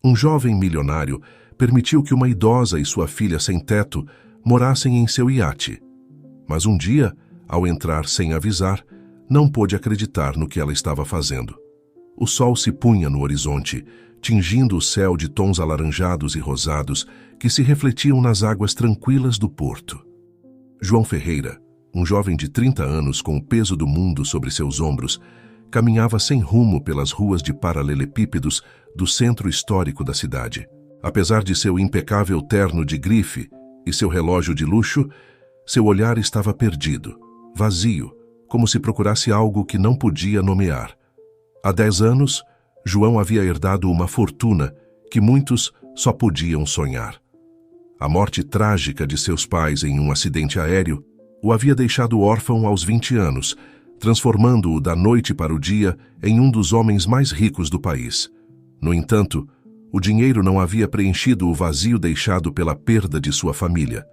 Um jovem milionário permitiu que uma idosa e sua filha sem teto morassem em seu iate. Mas um dia, ao entrar sem avisar, não pôde acreditar no que ela estava fazendo. O sol se punha no horizonte, tingindo o céu de tons alaranjados e rosados que se refletiam nas águas tranquilas do porto. João Ferreira, um jovem de 30 anos com o peso do mundo sobre seus ombros, caminhava sem rumo pelas ruas de paralelepípedos do centro histórico da cidade. Apesar de seu impecável terno de grife e seu relógio de luxo, seu olhar estava perdido, vazio, como se procurasse algo que não podia nomear. Há 10 anos, João havia herdado uma fortuna que muitos só podiam sonhar. A morte trágica de seus pais em um acidente aéreo o havia deixado órfão aos 20 anos, transformando-o da noite para o dia em um dos homens mais ricos do país. No entanto, o dinheiro não havia preenchido o vazio deixado pela perda de sua família.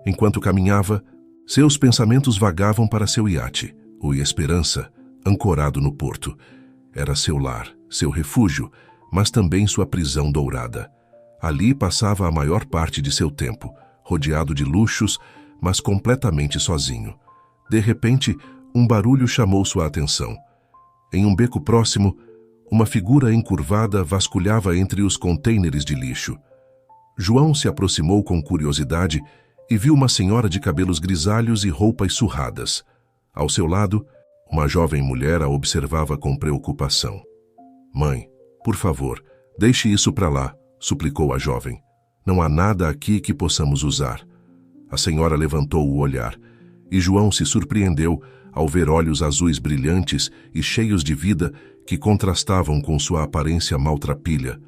Enquanto caminhava, seus pensamentos vagavam para seu iate, o Esperança, ancorado no porto. Era seu lar, seu refúgio, mas também sua prisão dourada. Ali passava a maior parte de seu tempo, rodeado de luxos, mas completamente sozinho. De repente, um barulho chamou sua atenção. Em um beco próximo, uma figura encurvada vasculhava entre os contêineres de lixo. João se aproximou com curiosidade e viu uma senhora de cabelos grisalhos e roupas surradas. Ao seu lado, uma jovem mulher a observava com preocupação. "Mãe, por favor, deixe isso para lá", suplicou a jovem. "Não há nada aqui que possamos usar." A senhora levantou o olhar, e João se surpreendeu ao ver olhos azuis brilhantes e cheios de vida que contrastavam com sua aparência maltrapilha.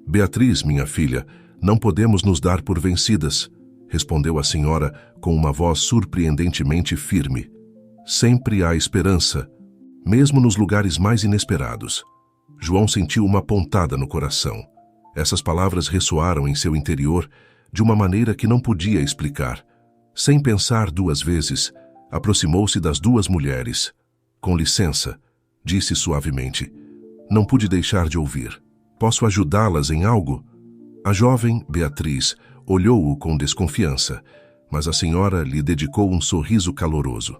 "Beatriz, minha filha, não podemos nos dar por vencidas", respondeu a senhora com uma voz surpreendentemente firme. "Sempre há esperança, mesmo nos lugares mais inesperados." João sentiu uma pontada no coração. Essas palavras ressoaram em seu interior de uma maneira que não podia explicar. Sem pensar 2 vezes, aproximou-se das 2 mulheres. "Com licença", disse suavemente. "Não pude deixar de ouvir. Posso ajudá-las em algo?" A jovem Beatriz olhou-o com desconfiança, mas a senhora lhe dedicou um sorriso caloroso.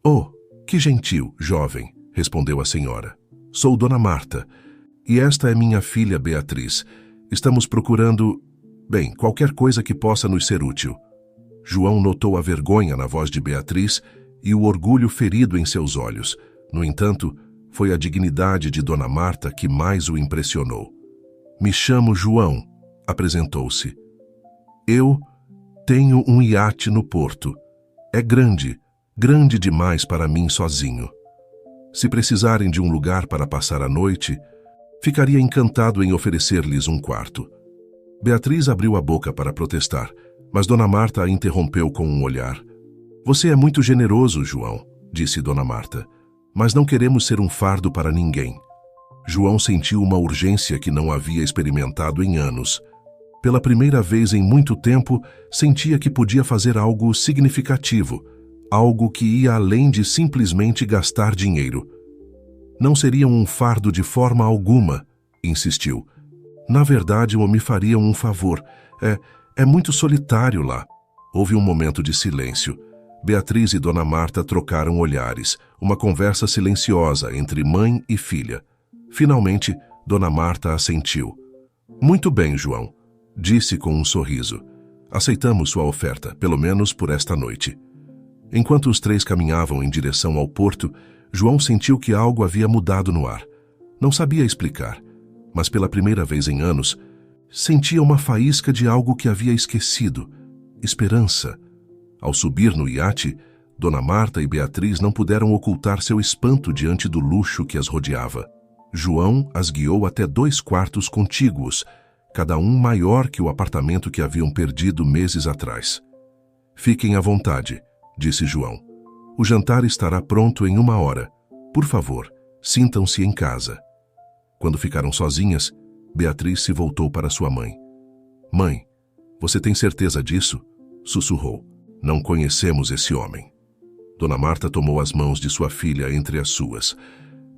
"Oh, que gentil, jovem", respondeu a senhora. "Sou Dona Marta, e esta é minha filha Beatriz. Estamos procurando, bem, qualquer coisa que possa nos ser útil." João notou a vergonha na voz de Beatriz e o orgulho ferido em seus olhos. No entanto, foi a dignidade de Dona Marta que mais o impressionou. "Me chamo João", apresentou-se. "Eu tenho um iate no porto. É grande, grande demais para mim sozinho. Se precisarem de um lugar para passar a noite, ficaria encantado em oferecer-lhes um quarto." Beatriz abriu a boca para protestar, mas Dona Marta a interrompeu com um olhar. "Você é muito generoso, João", disse Dona Marta, "mas não queremos ser um fardo para ninguém." João sentiu uma urgência que não havia experimentado em anos. Pela primeira vez em muito tempo, sentia que podia fazer algo significativo, algo que ia além de simplesmente gastar dinheiro. "Não seriam um fardo de forma alguma", insistiu. "Na verdade, me fariam um favor. É muito solitário lá." Houve um momento de silêncio. Beatriz e Dona Marta trocaram olhares, uma conversa silenciosa entre mãe e filha. Finalmente, Dona Marta assentiu. "Muito bem, João", disse com um sorriso. "Aceitamos sua oferta, pelo menos por esta noite." Enquanto os 3 caminhavam em direção ao porto, João sentiu que algo havia mudado no ar. Não sabia explicar, mas pela primeira vez em anos, sentia uma faísca de algo que havia esquecido: esperança. Ao subir no iate, Dona Marta e Beatriz não puderam ocultar seu espanto diante do luxo que as rodeava. João as guiou até 2 quartos contíguos, cada um maior que o apartamento que haviam perdido meses atrás. "Fiquem à vontade", disse João. "O jantar estará pronto em 1 hora. Por favor, sintam-se em casa." Quando ficaram sozinhas, Beatriz se voltou para sua mãe. "Mãe, você tem certeza disso?", sussurrou. "Não conhecemos esse homem." Dona Marta tomou as mãos de sua filha entre as suas.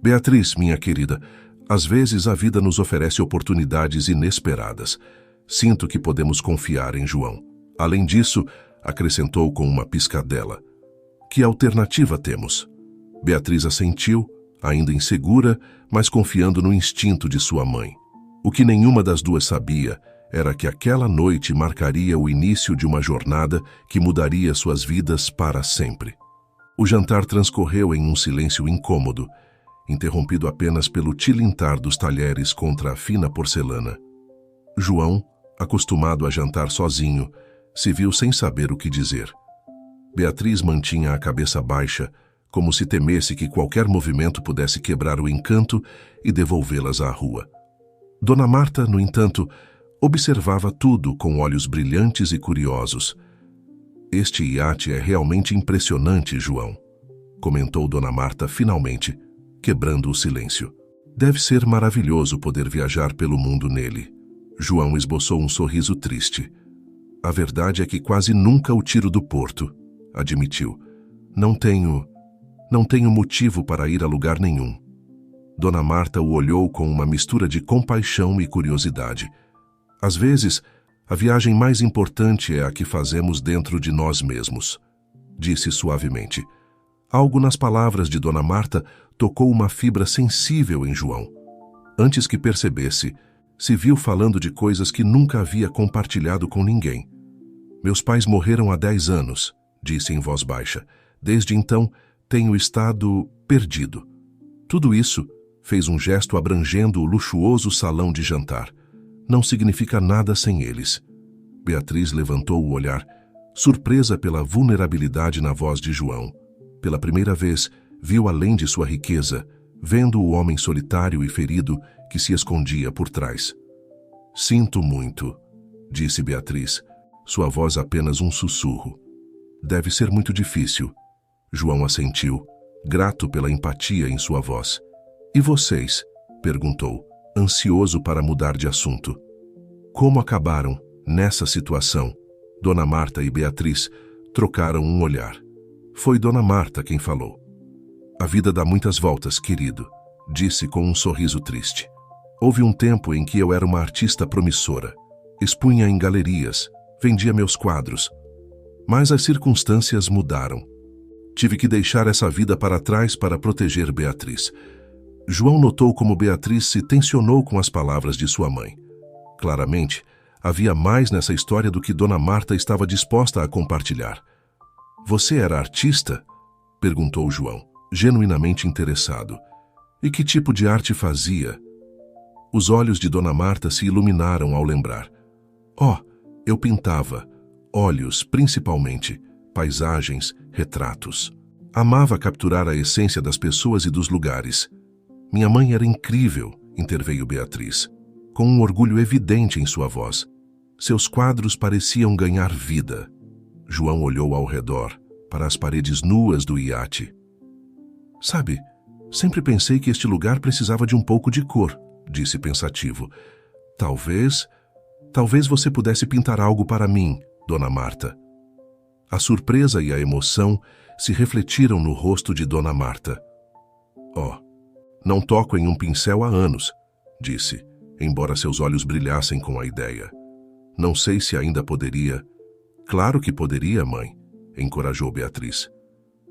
"Beatriz, minha querida, Às vezes a vida nos oferece oportunidades inesperadas. Sinto que podemos confiar em João. Além disso, acrescentou com uma piscadela: que alternativa temos? Beatriz assentiu, ainda insegura, mas confiando no instinto de sua mãe. O que nenhuma das duas sabia era que aquela noite marcaria o início de uma jornada que mudaria suas vidas para sempre. O jantar transcorreu em um silêncio incômodo, interrompido apenas pelo tilintar dos talheres contra a fina porcelana. João, acostumado a jantar sozinho, se viu sem saber o que dizer. Beatriz mantinha a cabeça baixa, como se temesse que qualquer movimento pudesse quebrar o encanto e devolvê-las à rua. Dona Marta, no entanto, observava tudo com olhos brilhantes e curiosos. Este iate é realmente impressionante, João, comentou Dona Marta finalmente, quebrando o silêncio. Deve ser maravilhoso poder viajar pelo mundo nele. João esboçou um sorriso triste. A verdade é que quase nunca o tiro do porto, admitiu. Não tenho motivo para ir a lugar nenhum. Dona Marta o olhou com uma mistura de compaixão e curiosidade. Às vezes, a viagem mais importante é a que fazemos dentro de nós mesmos, disse suavemente. Algo nas palavras de Dona Marta tocou uma fibra sensível em João. Antes que percebesse, se viu falando de coisas que nunca havia compartilhado com ninguém. Meus pais morreram há 10 anos, disse em voz baixa. Desde então, tenho estado perdido. Tudo isso, fez um gesto abrangendo o luxuoso salão de jantar. Não significa nada sem eles. Beatriz levantou o olhar, surpresa pela vulnerabilidade na voz de João. Pela primeira vez, viu além de sua riqueza, vendo o homem solitário e ferido que se escondia por trás. Sinto muito, disse Beatriz, sua voz apenas um sussurro. Deve ser muito difícil. João assentiu, grato pela empatia em sua voz. E vocês? Perguntou, ansioso para mudar de assunto. Como acabaram nessa situação? Dona Marta e Beatriz trocaram um olhar. Foi Dona Marta quem falou. A vida dá muitas voltas, querido, disse com um sorriso triste. Houve um tempo em que eu era uma artista promissora. Expunha em galerias, vendia meus quadros. Mas as circunstâncias mudaram. Tive que deixar essa vida para trás para proteger Beatriz. João notou como Beatriz se tensionou com as palavras de sua mãe. Claramente, havia mais nessa história do que Dona Marta estava disposta a compartilhar. Você era artista? Perguntou João, genuinamente interessado. E que tipo de arte fazia? Os olhos de Dona Marta se iluminaram ao lembrar. Eu pintava, olhos principalmente, paisagens, retratos. Amava capturar a essência das pessoas e dos lugares. Minha mãe era incrível, interveio Beatriz, com um orgulho evidente em sua voz. Seus quadros pareciam ganhar vida. João olhou ao redor, para as paredes nuas do iate. Sabe, sempre pensei que este lugar precisava de um pouco de cor, disse pensativo. Talvez você pudesse pintar algo para mim, Dona Marta. A surpresa e a emoção se refletiram no rosto de Dona Marta. Não toco em um pincel há anos, disse, embora seus olhos brilhassem com a ideia. Não sei se ainda poderia. Claro que poderia, mãe, encorajou Beatriz.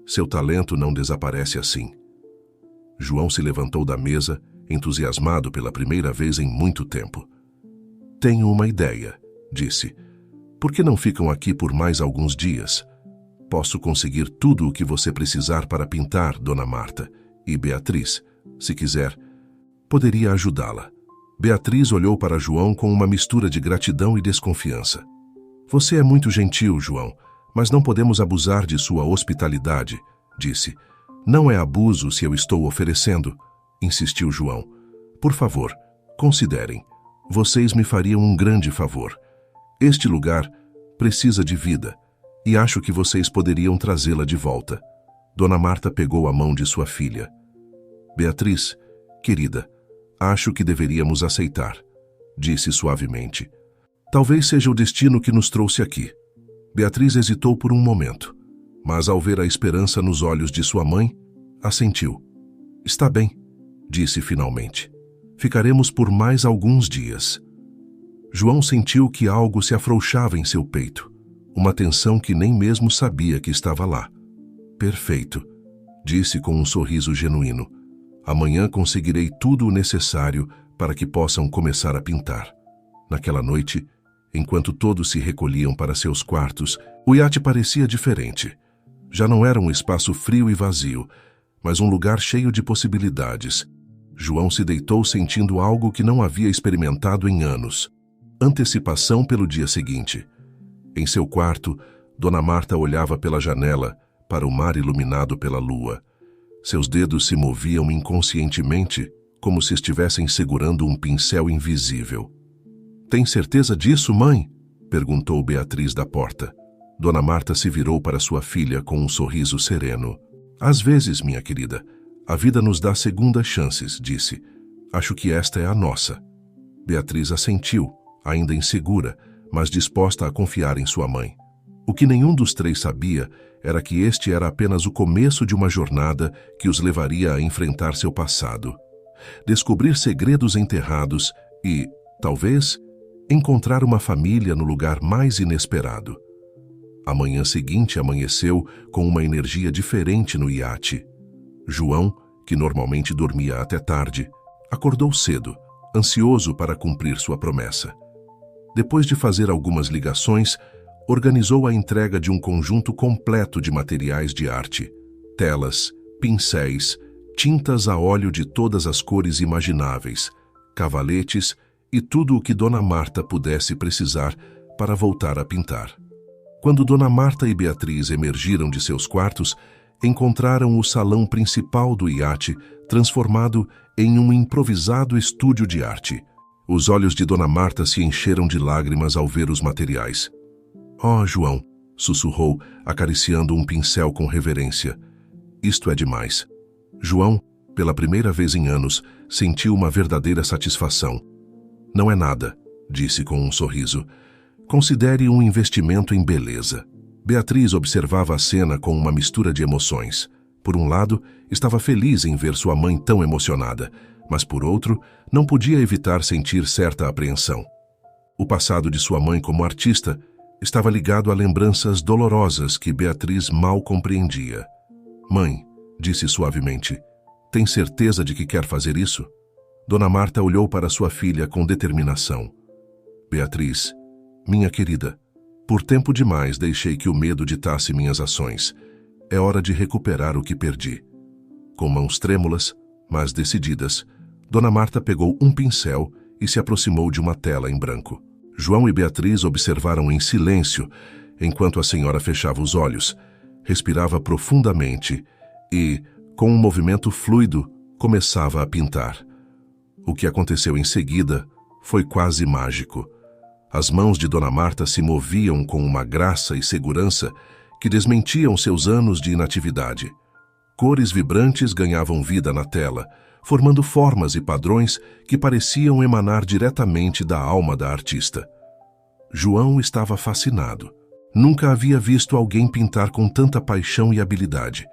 Seu talento não desaparece assim. João se levantou da mesa, entusiasmado pela primeira vez em muito tempo. Tenho uma ideia, disse. Por que não ficam aqui por mais alguns dias? Posso conseguir tudo o que você precisar para pintar, Dona Marta. E Beatriz, se quiser, poderia ajudá-la. Beatriz olhou para João com uma mistura de gratidão e desconfiança. Você é muito gentil, João, mas não podemos abusar de sua hospitalidade, disse. Não é abuso se eu estou oferecendo, insistiu João. Por favor, considerem. Vocês me fariam um grande favor. Este lugar precisa de vida e acho que vocês poderiam trazê-la de volta. Dona Marta pegou a mão de sua filha. Beatriz, querida, acho que deveríamos aceitar, disse suavemente. Talvez seja o destino que nos trouxe aqui. Beatriz hesitou por um momento, mas ao ver a esperança nos olhos de sua mãe, assentiu. Está bem, disse finalmente. Ficaremos por mais alguns dias. João sentiu que algo se afrouxava em seu peito, uma tensão que nem mesmo sabia que estava lá. Perfeito, disse com um sorriso genuíno. Amanhã conseguirei tudo o necessário para que possam começar a pintar. Naquela noite, enquanto todos se recolhiam para seus quartos, o iate parecia diferente. Já não era um espaço frio e vazio, mas um lugar cheio de possibilidades. João se deitou sentindo algo que não havia experimentado em anos. Antecipação pelo dia seguinte. Em seu quarto, Dona Marta olhava pela janela para o mar iluminado pela lua. Seus dedos se moviam inconscientemente, como se estivessem segurando um pincel invisível. "Tem certeza disso, mãe?" perguntou Beatriz da porta. Dona Marta se virou para sua filha com um sorriso sereno. "Às vezes, minha querida, a vida nos dá segundas chances", disse. "Acho que esta é a nossa." Beatriz assentiu, ainda insegura, mas disposta a confiar em sua mãe. O que nenhum dos três sabia era que este era apenas o começo de uma jornada que os levaria a enfrentar seu passado, descobrir segredos enterrados e, talvez, encontrar uma família no lugar mais inesperado. A manhã seguinte amanheceu com uma energia diferente no iate. João, que normalmente dormia até tarde, acordou cedo, ansioso para cumprir sua promessa. Depois de fazer algumas ligações, organizou a entrega de um conjunto completo de materiais de arte: telas, pincéis, tintas a óleo de todas as cores imagináveis, cavaletes e tudo o que Dona Marta pudesse precisar para voltar a pintar. Quando Dona Marta e Beatriz emergiram de seus quartos, encontraram o salão principal do iate transformado em um improvisado estúdio de arte. Os olhos de Dona Marta se encheram de lágrimas ao ver os materiais. "Oh, João", sussurrou, acariciando um pincel com reverência. "Isto é demais." João, pela primeira vez em anos, sentiu uma verdadeira satisfação. "Não é nada", disse com um sorriso. "Considere um investimento em beleza." Beatriz observava a cena com uma mistura de emoções. Por um lado, estava feliz em ver sua mãe tão emocionada, mas por outro, não podia evitar sentir certa apreensão. O passado de sua mãe como artista estava ligado a lembranças dolorosas que Beatriz mal compreendia. "Mãe", disse suavemente, "tem certeza de que quer fazer isso?" Dona Marta olhou para sua filha com determinação. "Beatriz, minha querida, por tempo demais deixei que o medo ditasse minhas ações. É hora de recuperar o que perdi." Com mãos trêmulas, mas decididas, Dona Marta pegou um pincel e se aproximou de uma tela em branco. João e Beatriz observaram em silêncio, enquanto a senhora fechava os olhos, respirava profundamente e, com um movimento fluido, começava a pintar. O que aconteceu em seguida foi quase mágico. As mãos de Dona Marta se moviam com uma graça e segurança que desmentiam seus anos de inatividade. Cores vibrantes ganhavam vida na tela, formando formas e padrões que pareciam emanar diretamente da alma da artista. João estava fascinado. Nunca havia visto alguém pintar com tanta paixão e habilidade.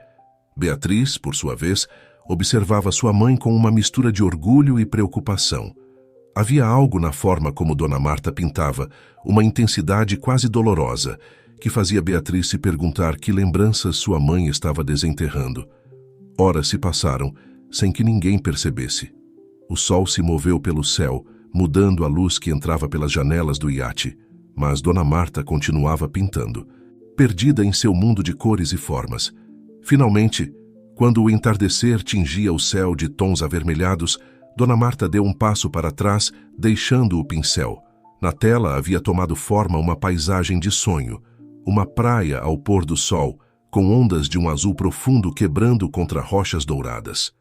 Beatriz, por sua vez, observava sua mãe com uma mistura de orgulho e preocupação. Havia algo na forma como Dona Marta pintava, uma intensidade quase dolorosa, que fazia Beatriz se perguntar que lembranças sua mãe estava desenterrando. Horas se passaram, sem que ninguém percebesse. O sol se moveu pelo céu, mudando a luz que entrava pelas janelas do iate, mas Dona Marta continuava pintando, perdida em seu mundo de cores e formas. Finalmente, quando o entardecer tingia o céu de tons avermelhados, Dona Marta deu um passo para trás, deixando o pincel. Na tela havia tomado forma uma paisagem de sonho, uma praia ao pôr do sol, com ondas de um azul profundo quebrando contra rochas douradas.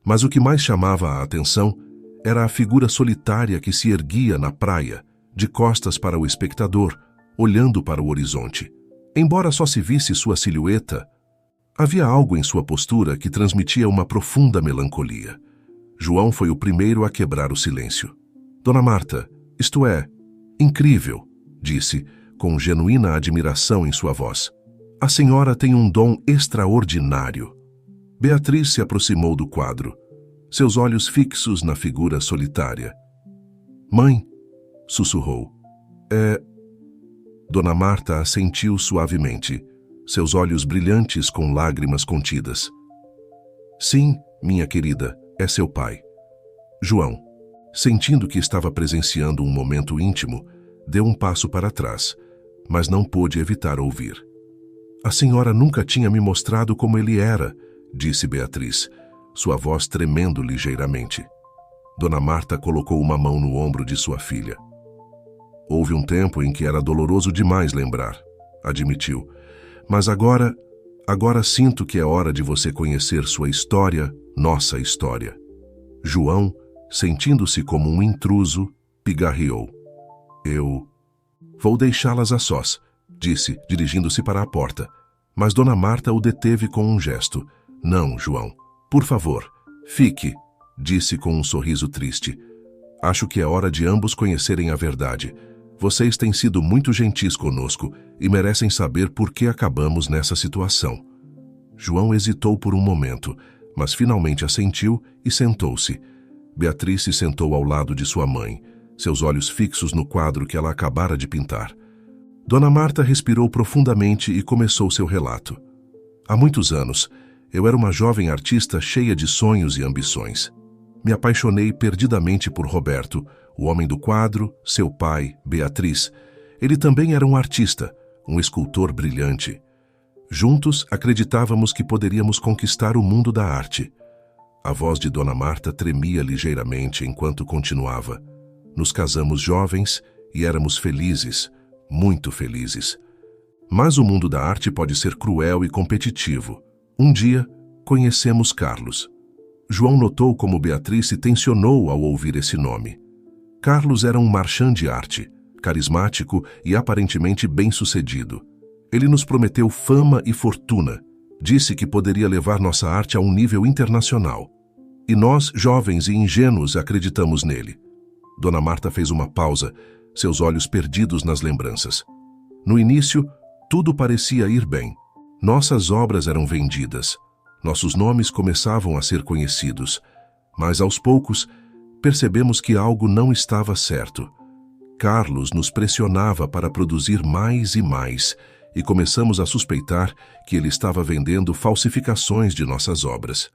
Mas o que mais chamava a atenção era a figura solitária que se erguia na praia, de costas para o espectador, olhando para o horizonte. Embora só se visse sua silhueta, havia algo em sua postura que transmitia uma profunda melancolia. João foi o primeiro a quebrar o silêncio. "Dona Marta, isto é incrível", disse, com genuína admiração em sua voz. "A senhora tem um dom extraordinário." Beatriz se aproximou do quadro. seus olhos fixos na figura solitária. Mãe, sussurrou. Dona Marta assentiu suavemente, seus olhos brilhantes com lágrimas contidas. Sim, minha querida, é seu pai. João, sentindo que estava presenciando um momento íntimo, deu um passo para trás, mas não pôde evitar ouvir. A senhora nunca tinha me mostrado como ele era, disse Beatriz, sua voz tremendo ligeiramente. Dona Marta colocou uma mão no ombro de sua filha. Houve um tempo em que era doloroso demais lembrar, admitiu. Mas agora sinto que é hora de você conhecer sua história, nossa história. João, sentindo-se como um intruso, pigarreou. Eu vou deixá-las a sós, disse, dirigindo-se para a porta. Mas Dona Marta o deteve com um gesto. Não, João, por favor, fique, disse com um sorriso triste. Acho que é hora de ambos conhecerem a verdade. Vocês têm sido muito gentis conosco e merecem saber por que acabamos nessa situação. João hesitou por um momento, mas finalmente assentiu e sentou-se. Beatriz se sentou ao lado de sua mãe, seus olhos fixos no quadro que ela acabara de pintar. Dona Marta respirou profundamente e começou seu relato. Há muitos anos, eu era uma jovem artista cheia de sonhos e ambições. Me apaixonei perdidamente por Roberto, o homem do quadro, seu pai, Beatriz. Ele também era um artista, um escultor brilhante. Juntos, acreditávamos que poderíamos conquistar o mundo da arte. A voz de Dona Marta tremia ligeiramente enquanto continuava. Nos casamos jovens e éramos felizes, muito felizes. Mas o mundo da arte pode ser cruel e competitivo. Um dia, conhecemos Carlos. João notou como Beatriz se tensionou ao ouvir esse nome. Carlos era um marchand de arte, carismático e aparentemente bem-sucedido. Ele nos prometeu fama e fortuna. Disse que poderia levar nossa arte a um nível internacional. E nós, jovens e ingênuos, acreditamos nele. Dona Marta fez uma pausa, seus olhos perdidos nas lembranças. No início, tudo parecia ir bem. Nossas obras eram vendidas. Nossos nomes começavam a ser conhecidos. Mas, aos poucos, percebemos que algo não estava certo. Carlos nos pressionava para produzir mais e mais, e começamos a suspeitar que ele estava vendendo falsificações de nossas obras.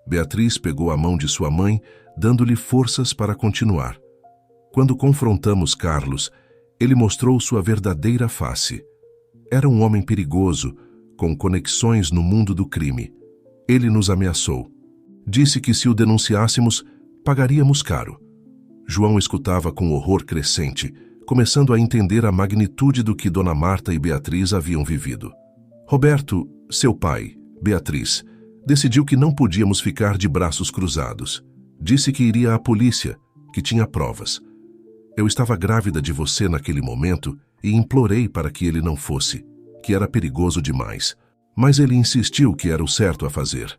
Beatriz pegou a mão de sua mãe, dando-lhe forças para continuar. Quando confrontamos Carlos, ele mostrou sua verdadeira face. Era um homem perigoso, com conexões no mundo do crime. Ele nos ameaçou. Disse que se o denunciássemos, pagaríamos caro. João escutava com horror crescente, começando a entender a magnitude do que Dona Marta e Beatriz haviam vivido. Roberto, seu pai, Beatriz, decidiu que não podíamos ficar de braços cruzados. Disse que iria à polícia, que tinha provas. Eu estava grávida de você naquele momento e implorei para que ele não fosse, que era perigoso demais. Mas ele insistiu que era o certo a fazer.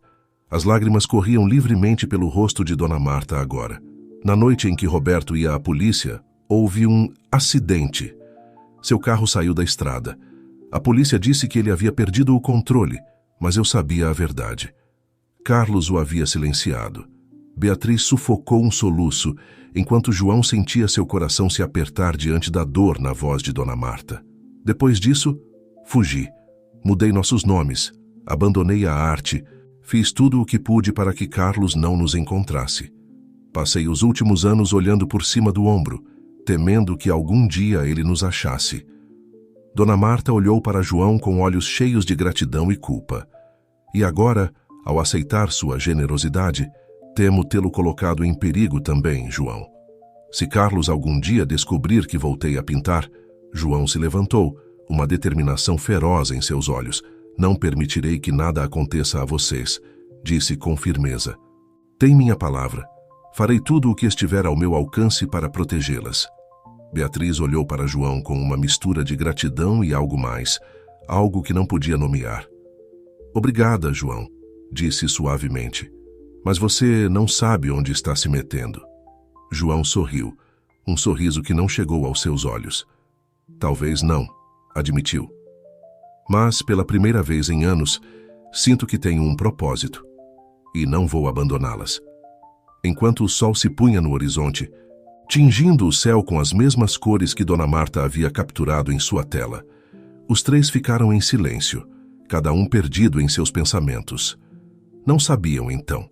As lágrimas corriam livremente pelo rosto de Dona Marta agora. Na noite em que Roberto ia à polícia, houve um acidente. Seu carro saiu da estrada. A polícia disse que ele havia perdido o controle, mas eu sabia a verdade. Carlos o havia silenciado. Beatriz sufocou um soluço, enquanto João sentia seu coração se apertar diante da dor na voz de Dona Marta. Depois disso, fugi. Mudei nossos nomes, abandonei a arte, fiz tudo o que pude para que Carlos não nos encontrasse. Passei os últimos anos olhando por cima do ombro, temendo que algum dia ele nos achasse. Dona Marta olhou para João com olhos cheios de gratidão e culpa. E agora, ao aceitar sua generosidade, temo tê-lo colocado em perigo também, João. Se Carlos algum dia descobrir que voltei a pintar, João se levantou, uma determinação feroz em seus olhos. Não permitirei que nada aconteça a vocês, disse com firmeza. Tem minha palavra. Farei tudo o que estiver ao meu alcance para protegê-las. Beatriz olhou para João com uma mistura de gratidão e algo mais, algo que não podia nomear. Obrigada, João, disse suavemente. Mas você não sabe onde está se metendo. João sorriu, um sorriso que não chegou aos seus olhos. Talvez não, admitiu. Mas, pela primeira vez em anos, sinto que tenho um propósito. E não vou abandoná-las. enquanto o sol se punha no horizonte, tingindo o céu com as mesmas cores que Dona Marta havia capturado em sua tela. Os três ficaram em silêncio, cada um perdido em seus pensamentos. Não sabiam, então,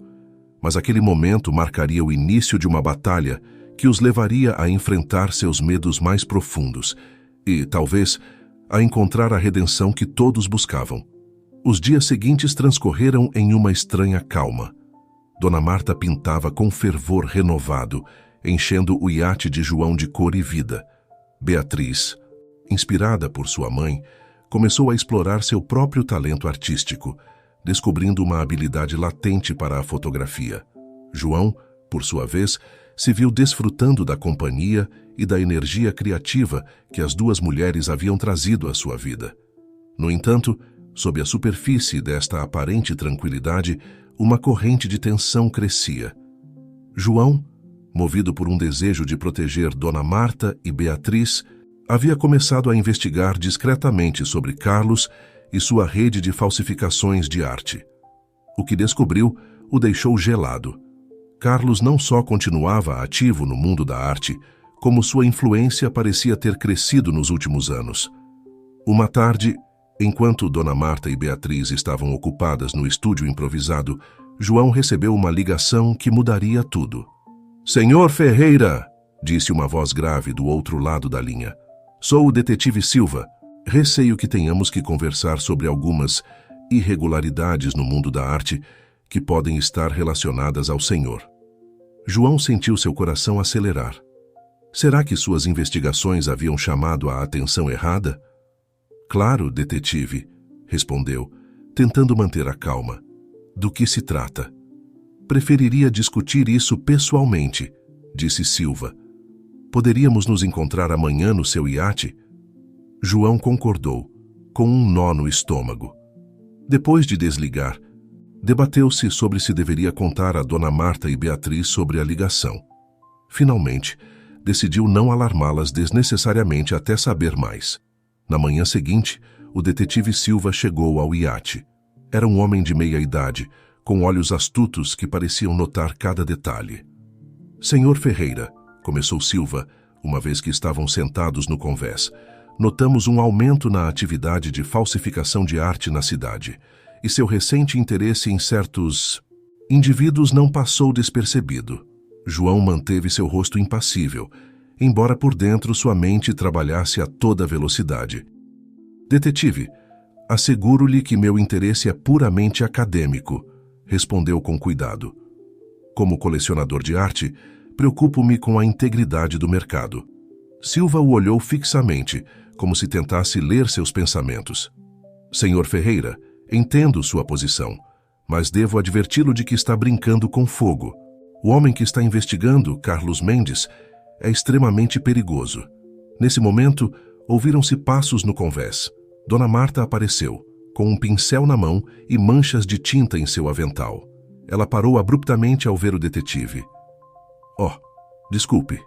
mas aquele momento marcaria o início de uma batalha que os levaria a enfrentar seus medos mais profundos e, talvez, a encontrar a redenção que todos buscavam. Os dias seguintes transcorreram em uma estranha calma. Dona Marta pintava com fervor renovado, enchendo o iate de João de cor e vida. Beatriz, inspirada por sua mãe, começou a explorar seu próprio talento artístico, descobrindo uma habilidade latente para a fotografia. João, por sua vez, se viu desfrutando da companhia e da energia criativa que as duas mulheres haviam trazido à sua vida. No entanto, sob a superfície desta aparente tranquilidade, uma corrente de tensão crescia. João, movido por um desejo de proteger Dona Marta e Beatriz, havia começado a investigar discretamente sobre Carlos e sua rede de falsificações de arte. O que descobriu o deixou gelado. Carlos não só continuava ativo no mundo da arte, como sua influência parecia ter crescido nos últimos anos. Uma tarde, enquanto Dona Marta e Beatriz estavam ocupadas no estúdio improvisado, João recebeu uma ligação que mudaria tudo. "Senhor Ferreira", disse uma voz grave do outro lado da linha. "Sou o detetive Silva. Receio que tenhamos que conversar sobre algumas irregularidades no mundo da arte que podem estar relacionadas ao senhor." João sentiu seu coração acelerar. Será que suas investigações haviam chamado a atenção errada? "Claro, detetive", respondeu, tentando manter a calma. "Do que se trata?" "Preferiria discutir isso pessoalmente", disse Silva. "Poderíamos nos encontrar amanhã no seu iate?" João concordou, com um nó no estômago. Depois de desligar, debateu-se sobre se deveria contar a Dona Marta e Beatriz sobre a ligação. Finalmente, decidiu não alarmá-las desnecessariamente até saber mais. Na manhã seguinte, o detetive Silva chegou ao iate. Era um homem de meia idade, com olhos astutos que pareciam notar cada detalhe. "Senhor Ferreira", começou Silva, uma vez que estavam sentados no convés, "notamos um aumento na atividade de falsificação de arte na cidade, e seu recente interesse em certos indivíduos não passou despercebido." João manteve seu rosto impassível, embora por dentro sua mente trabalhasse a toda velocidade. "Detetive, asseguro-lhe que meu interesse é puramente acadêmico", respondeu com cuidado. "Como colecionador de arte, preocupo-me com a integridade do mercado." Silva o olhou fixamente, como se tentasse ler seus pensamentos. "Senhor Ferreira, entendo sua posição, mas devo adverti-lo de que está brincando com fogo. O homem que está investigando, Carlos Mendes, é extremamente perigoso." Nesse momento, ouviram-se passos no convés. Dona Marta apareceu, com um pincel na mão e manchas de tinta em seu avental. Ela parou abruptamente ao ver o detetive. "Oh, desculpe",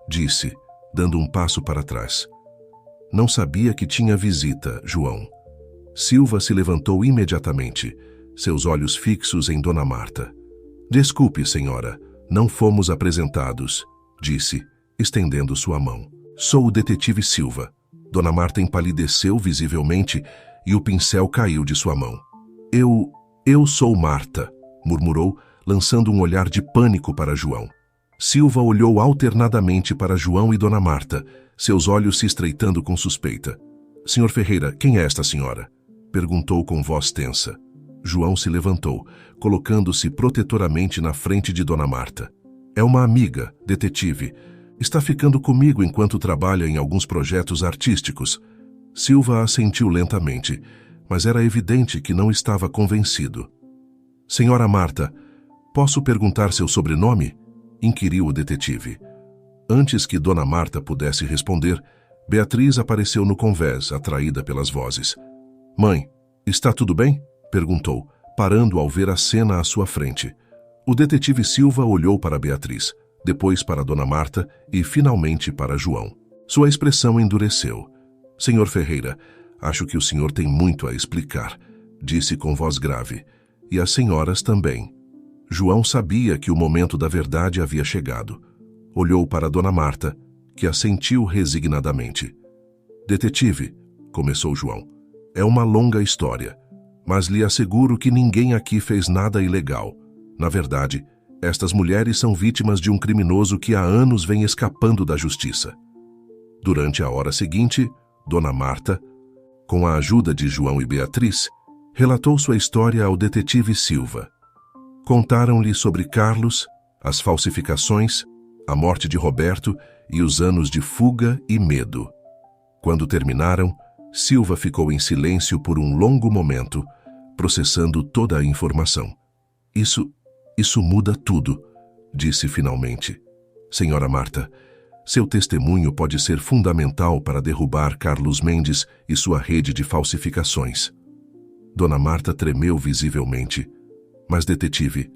disse, dando um passo para trás. "Não sabia que tinha visita, João." Silva se levantou imediatamente, seus olhos fixos em Dona Marta. "Desculpe, senhora, não fomos apresentados", disse, estendendo sua mão. "Sou o detetive Silva." Dona Marta empalideceu visivelmente e o pincel caiu de sua mão. Eu sou Marta", murmurou, lançando um olhar de pânico para João. Silva olhou alternadamente para João e Dona Marta, seus olhos se estreitando com suspeita. "Senhor Ferreira, quem é esta senhora?" perguntou com voz tensa. João se levantou, colocando-se protetoramente na frente de Dona Marta. "É uma amiga, detetive. Está ficando comigo enquanto trabalha em alguns projetos artísticos." Silva assentiu lentamente, mas era evidente que não estava convencido. "Senhora Marta, posso perguntar seu sobrenome?" inquiriu o detetive. Antes que Dona Marta pudesse responder, Beatriz apareceu no convés, atraída pelas vozes. "Mãe, está tudo bem?" perguntou, parando ao ver a cena à sua frente. O detetive Silva olhou para Beatriz, depois para Dona Marta e, finalmente, para João. Sua expressão endureceu. "Senhor Ferreira, acho que o senhor tem muito a explicar", disse com voz grave. "E as senhoras também." João sabia que o momento da verdade havia chegado. Olhou para Dona Marta, que assentiu resignadamente. Detetive, começou João, é uma longa história, mas lhe asseguro que ninguém aqui fez nada ilegal. Na verdade, estas mulheres são vítimas de um criminoso que há anos vem escapando da justiça. Durante a hora seguinte, Dona Marta, com a ajuda de João e Beatriz, relatou sua história ao detetive Silva. Contaram-lhe sobre Carlos, as falsificações, a morte de Roberto e os anos de fuga e medo. Quando terminaram, Silva ficou em silêncio por um longo momento, processando toda a informação. Isso muda tudo, disse finalmente. Senhora Marta, seu testemunho pode ser fundamental para derrubar Carlos Mendes e sua rede de falsificações. Dona Marta tremeu visivelmente. Mas, detetive,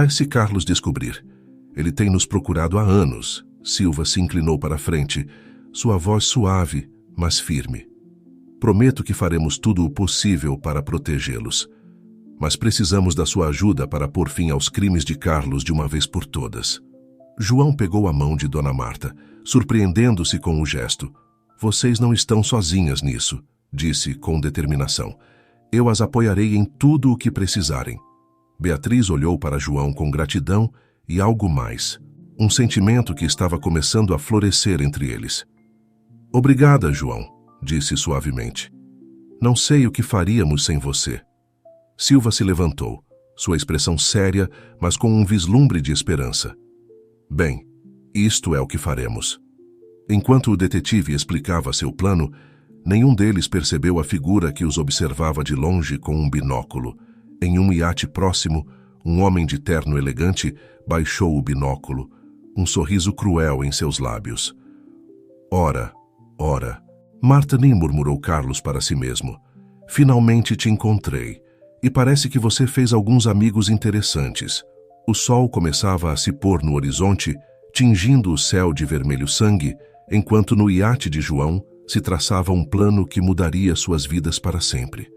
se Carlos descobrir. Ele tem nos procurado há anos. Silva se inclinou para a frente, sua voz suave, mas firme. Prometo que faremos tudo o possível para protegê-los. Mas precisamos da sua ajuda para pôr fim aos crimes de Carlos de uma vez por todas. João pegou a mão de Dona Marta, surpreendendo-se com o gesto. Vocês não estão sozinhas nisso, disse com determinação. Eu as apoiarei em tudo o que precisarem. Beatriz olhou para João com gratidão e algo mais, um sentimento que estava começando a florescer entre eles. Obrigada, João, disse suavemente. Não sei o que faríamos sem você. Silva se levantou, sua expressão séria, mas com um vislumbre de esperança. Bem, isto é o que faremos. Enquanto o detetive explicava seu plano, nenhum deles percebeu a figura que os observava de longe com um binóculo. Em um iate próximo, um homem de terno elegante baixou o binóculo, um sorriso cruel em seus lábios. Ora, Marta nem murmurou Carlos para si mesmo. Finalmente te encontrei, e parece que você fez alguns amigos interessantes. O sol começava a se pôr no horizonte, tingindo o céu de vermelho sangue, enquanto no iate de João se traçava um plano que mudaria suas vidas para sempre.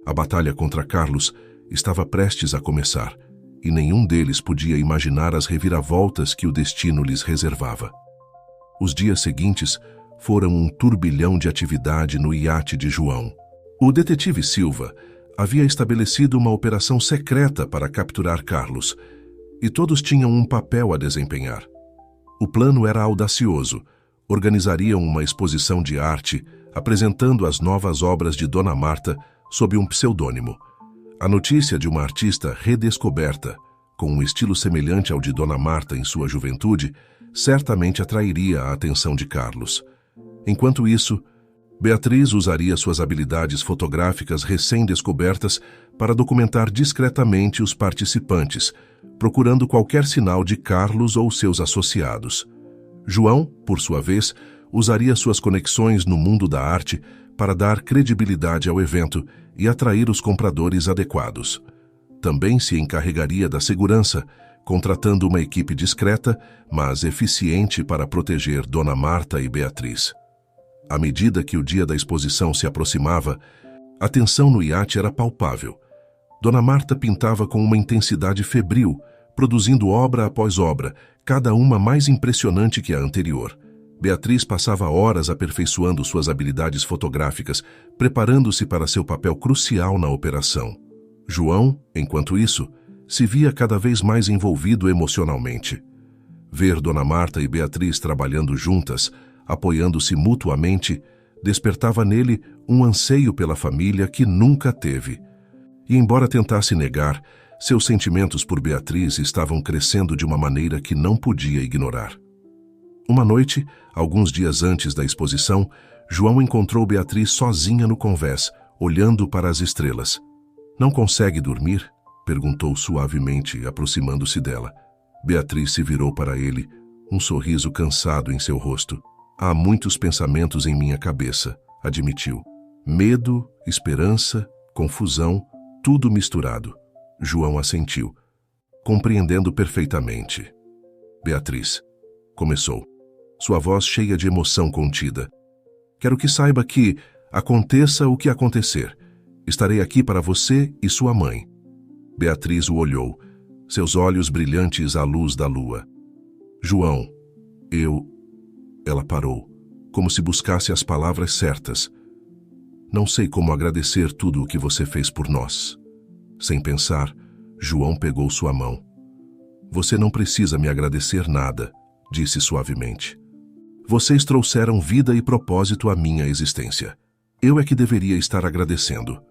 A batalha contra Carlos estava prestes a começar, e nenhum deles podia imaginar as reviravoltas que o destino lhes reservava. Os dias seguintes foram um turbilhão de atividade no iate de João. O detetive Silva havia estabelecido uma operação secreta para capturar Carlos, e todos tinham um papel a desempenhar. O plano era audacioso. Organizariam uma exposição de arte, apresentando as novas obras de Dona Marta sob um pseudônimo. A notícia de uma artista redescoberta, com um estilo semelhante ao de Dona Marta em sua juventude, certamente atrairia a atenção de Carlos. Enquanto isso, Beatriz usaria suas habilidades fotográficas recém-descobertas para documentar discretamente os participantes, procurando qualquer sinal de Carlos ou seus associados. João, por sua vez, usaria suas conexões no mundo da arte para dar credibilidade ao evento e atrair os compradores adequados. Também se encarregaria da segurança, contratando uma equipe discreta, mas eficiente para proteger Dona Marta e Beatriz. À medida que o dia da exposição se aproximava, a tensão no iate era palpável. Dona Marta pintava com uma intensidade febril, produzindo obra após obra, cada uma mais impressionante que a anterior. Beatriz passava horas aperfeiçoando suas habilidades fotográficas, preparando-se para seu papel crucial na operação. João, enquanto isso, se via cada vez mais envolvido emocionalmente. Ver Dona Marta e Beatriz trabalhando juntas, apoiando-se mutuamente, despertava nele um anseio pela família que nunca teve. E embora tentasse negar, seus sentimentos por Beatriz estavam crescendo de uma maneira que não podia ignorar. Uma noite, alguns dias antes da exposição, João encontrou Beatriz sozinha no convés, olhando para as estrelas. Não consegue dormir? Perguntou suavemente, aproximando-se dela. Beatriz se virou para ele, um sorriso cansado em seu rosto. Há muitos pensamentos em minha cabeça, admitiu. Medo, esperança, confusão, tudo misturado. João assentiu, compreendendo perfeitamente. Beatriz, começou, sua voz cheia de emoção contida. Quero que saiba que, aconteça o que acontecer, estarei aqui para você e sua mãe. Beatriz o olhou, seus olhos brilhantes à luz da lua. João, Ela parou, como se buscasse as palavras certas. Não sei como agradecer tudo o que você fez por nós. Sem pensar, João pegou sua mão. Você não precisa me agradecer nada, disse suavemente. Vocês trouxeram vida e propósito à minha existência. Eu é que deveria estar agradecendo.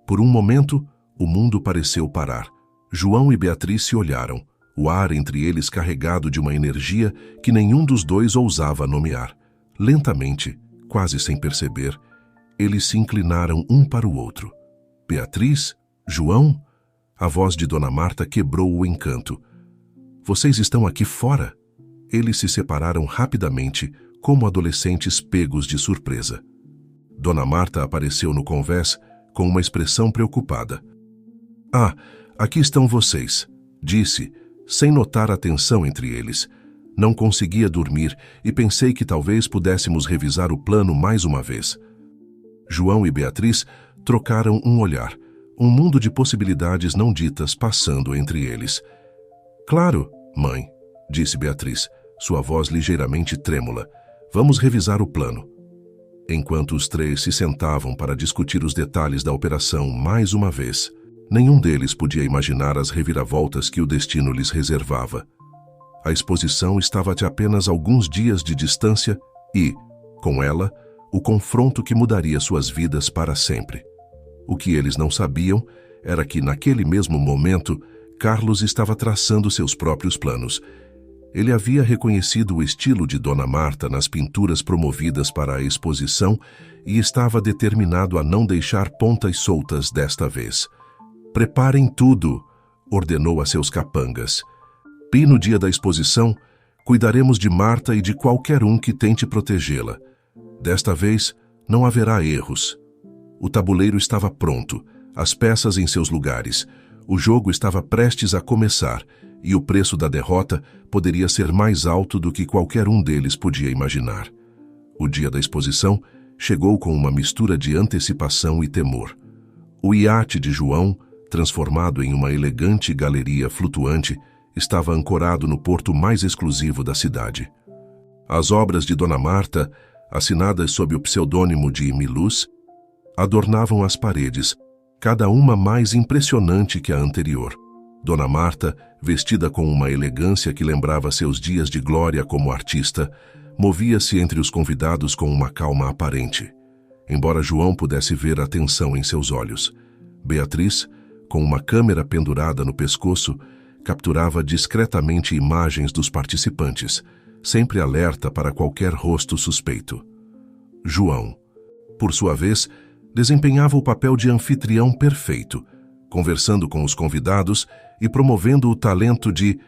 Por um momento, o mundo pareceu parar. João e Beatriz se olharam, o ar entre eles carregado de uma energia que nenhum dos dois ousava nomear. Lentamente, quase sem perceber, eles se inclinaram um para o outro. Beatriz? João? A voz de Dona Marta quebrou o encanto. Vocês estão aqui fora? Eles se separaram rapidamente, como adolescentes pegos de surpresa. Dona Marta apareceu no convés com uma expressão preocupada. Ah, aqui estão vocês, disse, sem notar a tensão entre eles. Não conseguia dormir e pensei que talvez pudéssemos revisar o plano mais uma vez. João e Beatriz trocaram um olhar, um mundo de possibilidades não ditas passando entre eles. Claro, mãe, disse Beatriz, sua voz ligeiramente trêmula. Vamos revisar o plano. Enquanto os três se sentavam para discutir os detalhes da operação mais uma vez, nenhum deles podia imaginar as reviravoltas que o destino lhes reservava. A exposição estava a apenas alguns dias de distância e, com ela, o confronto que mudaria suas vidas para sempre. O que eles não sabiam era que, naquele mesmo momento, Carlos estava traçando seus próprios planos. Ele havia reconhecido o estilo de Dona Marta nas pinturas promovidas para a exposição e estava determinado a não deixar pontas soltas desta vez. Preparem tudo, ordenou a seus capangas. E no dia da exposição, cuidaremos de Marta e de qualquer um que tente protegê-la. Desta vez, não haverá erros. O tabuleiro estava pronto, as peças em seus lugares. O jogo estava prestes a começar e o preço da derrota poderia ser mais alto do que qualquer um deles podia imaginar. O dia da exposição chegou com uma mistura de antecipação e temor. O iate de João, transformado em uma elegante galeria flutuante, estava ancorado no porto mais exclusivo da cidade. As obras de Dona Marta, assinadas sob o pseudônimo de Milus, adornavam as paredes, cada uma mais impressionante que a anterior. Dona Marta, vestida com uma elegância que lembrava seus dias de glória como artista, movia-se entre os convidados com uma calma aparente, embora João pudesse ver a tensão em seus olhos. Beatriz, com uma câmera pendurada no pescoço, capturava discretamente imagens dos participantes, sempre alerta para qualquer rosto suspeito. João, por sua vez, desempenhava o papel de anfitrião perfeito, conversando com os convidados e promovendo o talento de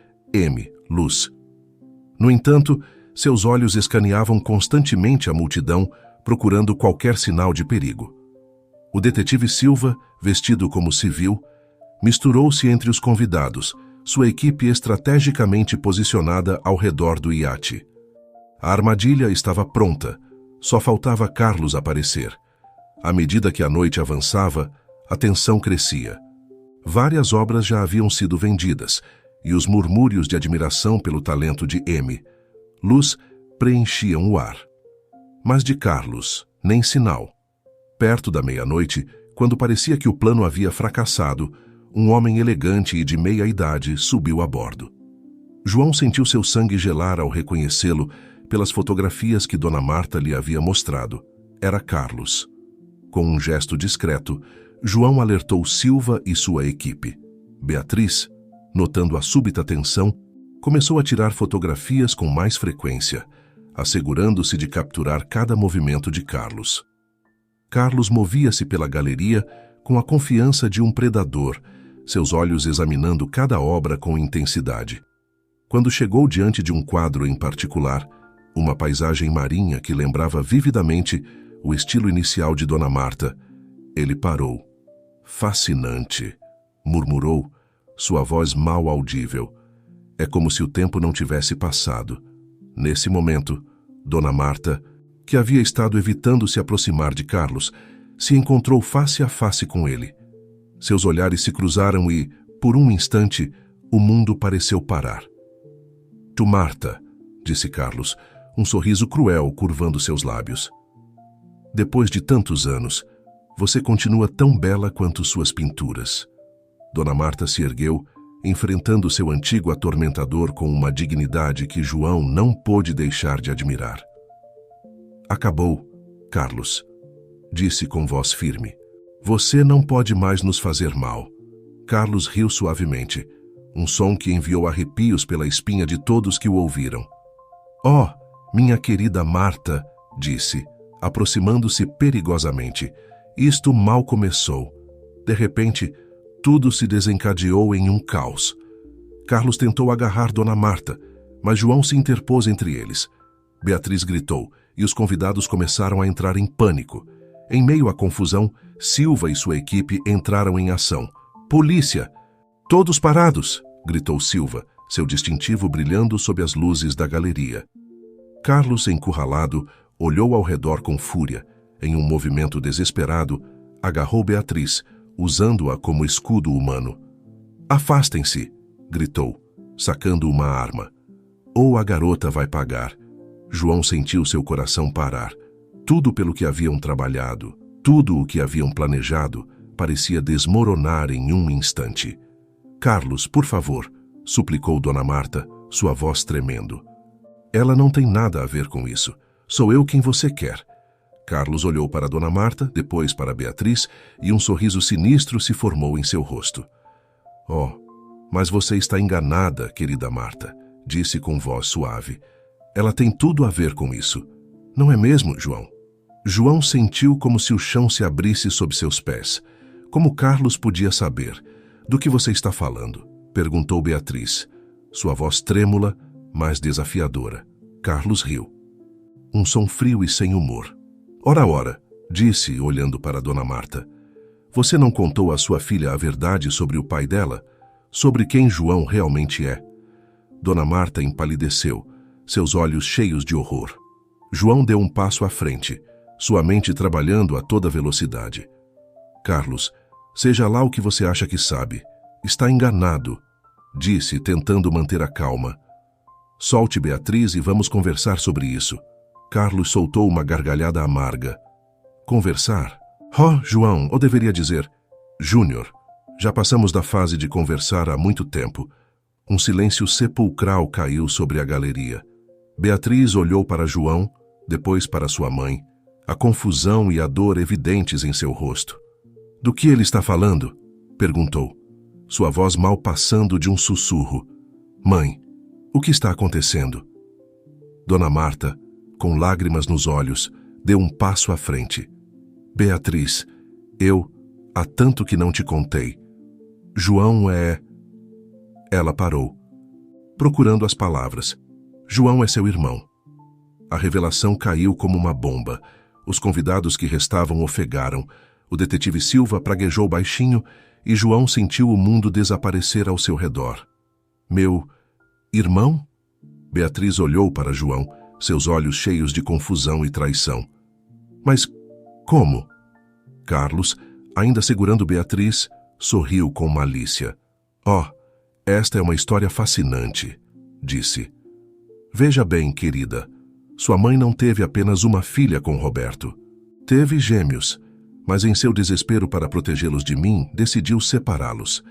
Luz. No entanto, seus olhos escaneavam constantemente a multidão, procurando qualquer sinal de perigo. O detetive Silva, vestido como civil, misturou-se entre os convidados, sua equipe estrategicamente posicionada ao redor do iate. A armadilha estava pronta, só faltava Carlos aparecer. À medida que a noite avançava, a tensão crescia. Várias obras já haviam sido vendidas, e os murmúrios de admiração pelo talento de Luz preenchiam o ar. Mas de Carlos, nem sinal. Perto da meia-noite, quando parecia que o plano havia fracassado, um homem elegante e de meia idade subiu a bordo. João sentiu seu sangue gelar ao reconhecê-lo pelas fotografias que Dona Marta lhe havia mostrado. Era Carlos. Com um gesto discreto, João alertou Silva e sua equipe. Beatriz, notando a súbita tensão, começou a tirar fotografias com mais frequência, assegurando-se de capturar cada movimento de Carlos. Carlos movia-se pela galeria com a confiança de um predador, seus olhos examinando cada obra com intensidade. Quando chegou diante de um quadro em particular, uma paisagem marinha que lembrava vividamente o estilo inicial de Dona Marta, ele parou. Fascinante, murmurou, sua voz mal audível. É como se o tempo não tivesse passado. Nesse momento, Dona Marta, que havia estado evitando se aproximar de Carlos, se encontrou face a face com ele. Seus olhares se cruzaram e, por um instante, O mundo pareceu parar. Tu, Marta, disse Carlos, um sorriso cruel curvando seus lábios. Depois de tantos anos, você continua tão bela quanto suas pinturas. Dona Marta se ergueu, enfrentando seu antigo atormentador com uma dignidade que João não pôde deixar de admirar. Acabou, Carlos, disse com voz firme. Você não pode mais nos fazer mal. Carlos riu suavemente, um som que enviou arrepios pela espinha de todos que o ouviram. Oh, minha querida Marta, disse, aproximando-se perigosamente. Isto mal começou. De repente, tudo se desencadeou em um caos. Carlos tentou agarrar Dona Marta, mas João se interpôs entre eles. Beatriz gritou, e os convidados começaram a entrar em pânico. Em meio à confusão, Silva e sua equipe entraram em ação. Polícia! Todos parados! Gritou Silva, seu distintivo brilhando sob as luzes da galeria. Carlos, encurralado, olhou ao redor com fúria. Em um movimento desesperado, agarrou Beatriz, usando-a como escudo humano. Afastem-se! Gritou, sacando uma arma. Ou a garota vai pagar. João sentiu seu coração parar. Tudo pelo que haviam trabalhado, tudo o que haviam planejado, parecia desmoronar em um instante. Carlos, por favor, suplicou Dona Marta, sua voz tremendo. Ela não tem nada a ver com isso. Sou eu quem você quer. Carlos olhou para Dona Marta, depois para Beatriz, e um sorriso sinistro se formou em seu rosto. Oh, mas você está enganada, querida Marta, disse com voz suave. Ela tem tudo a ver com isso. Não é mesmo, João? João sentiu como se o chão se abrisse sob seus pés. Como Carlos podia saber? Do que você está falando? Perguntou Beatriz, sua voz trêmula, mas desafiadora. Carlos riu. Um som frio e sem humor. Ora, disse, olhando para Dona Marta. Você não contou à sua filha a verdade sobre o pai dela? Sobre quem João realmente é? Dona Marta empalideceu, seus olhos cheios de horror. João deu um passo à frente, sua mente trabalhando a toda velocidade. Carlos, seja lá o que você acha que sabe. Está enganado, disse, tentando manter a calma. Solte Beatriz e vamos conversar sobre isso. Carlos soltou uma gargalhada amarga. Conversar? Oh, João, ou deveria dizer, Júnior. Já passamos da fase de conversar há muito tempo. Um silêncio sepulcral caiu sobre a galeria. Beatriz olhou para João, depois para sua mãe, a confusão e a dor evidentes em seu rosto. Do que ele está falando? Perguntou, sua voz mal passando de um sussurro. Mãe, o que está acontecendo? Dona Marta, com lágrimas nos olhos, deu um passo à frente. Beatriz, há tanto que não te contei. João é... Ela parou, procurando as palavras. João é seu irmão. A revelação caiu como uma bomba. Os convidados que restavam ofegaram. O detetive Silva praguejou baixinho e João sentiu o mundo desaparecer ao seu redor. Meu irmão? Beatriz olhou para João, seus olhos cheios de confusão e traição. Mas como? Carlos, ainda segurando Beatriz, sorriu com malícia. Oh, esta é uma história fascinante, disse. Veja bem, querida, sua mãe não teve apenas uma filha com Roberto. Teve gêmeos, mas em seu desespero para protegê-los de mim, decidiu separá-los.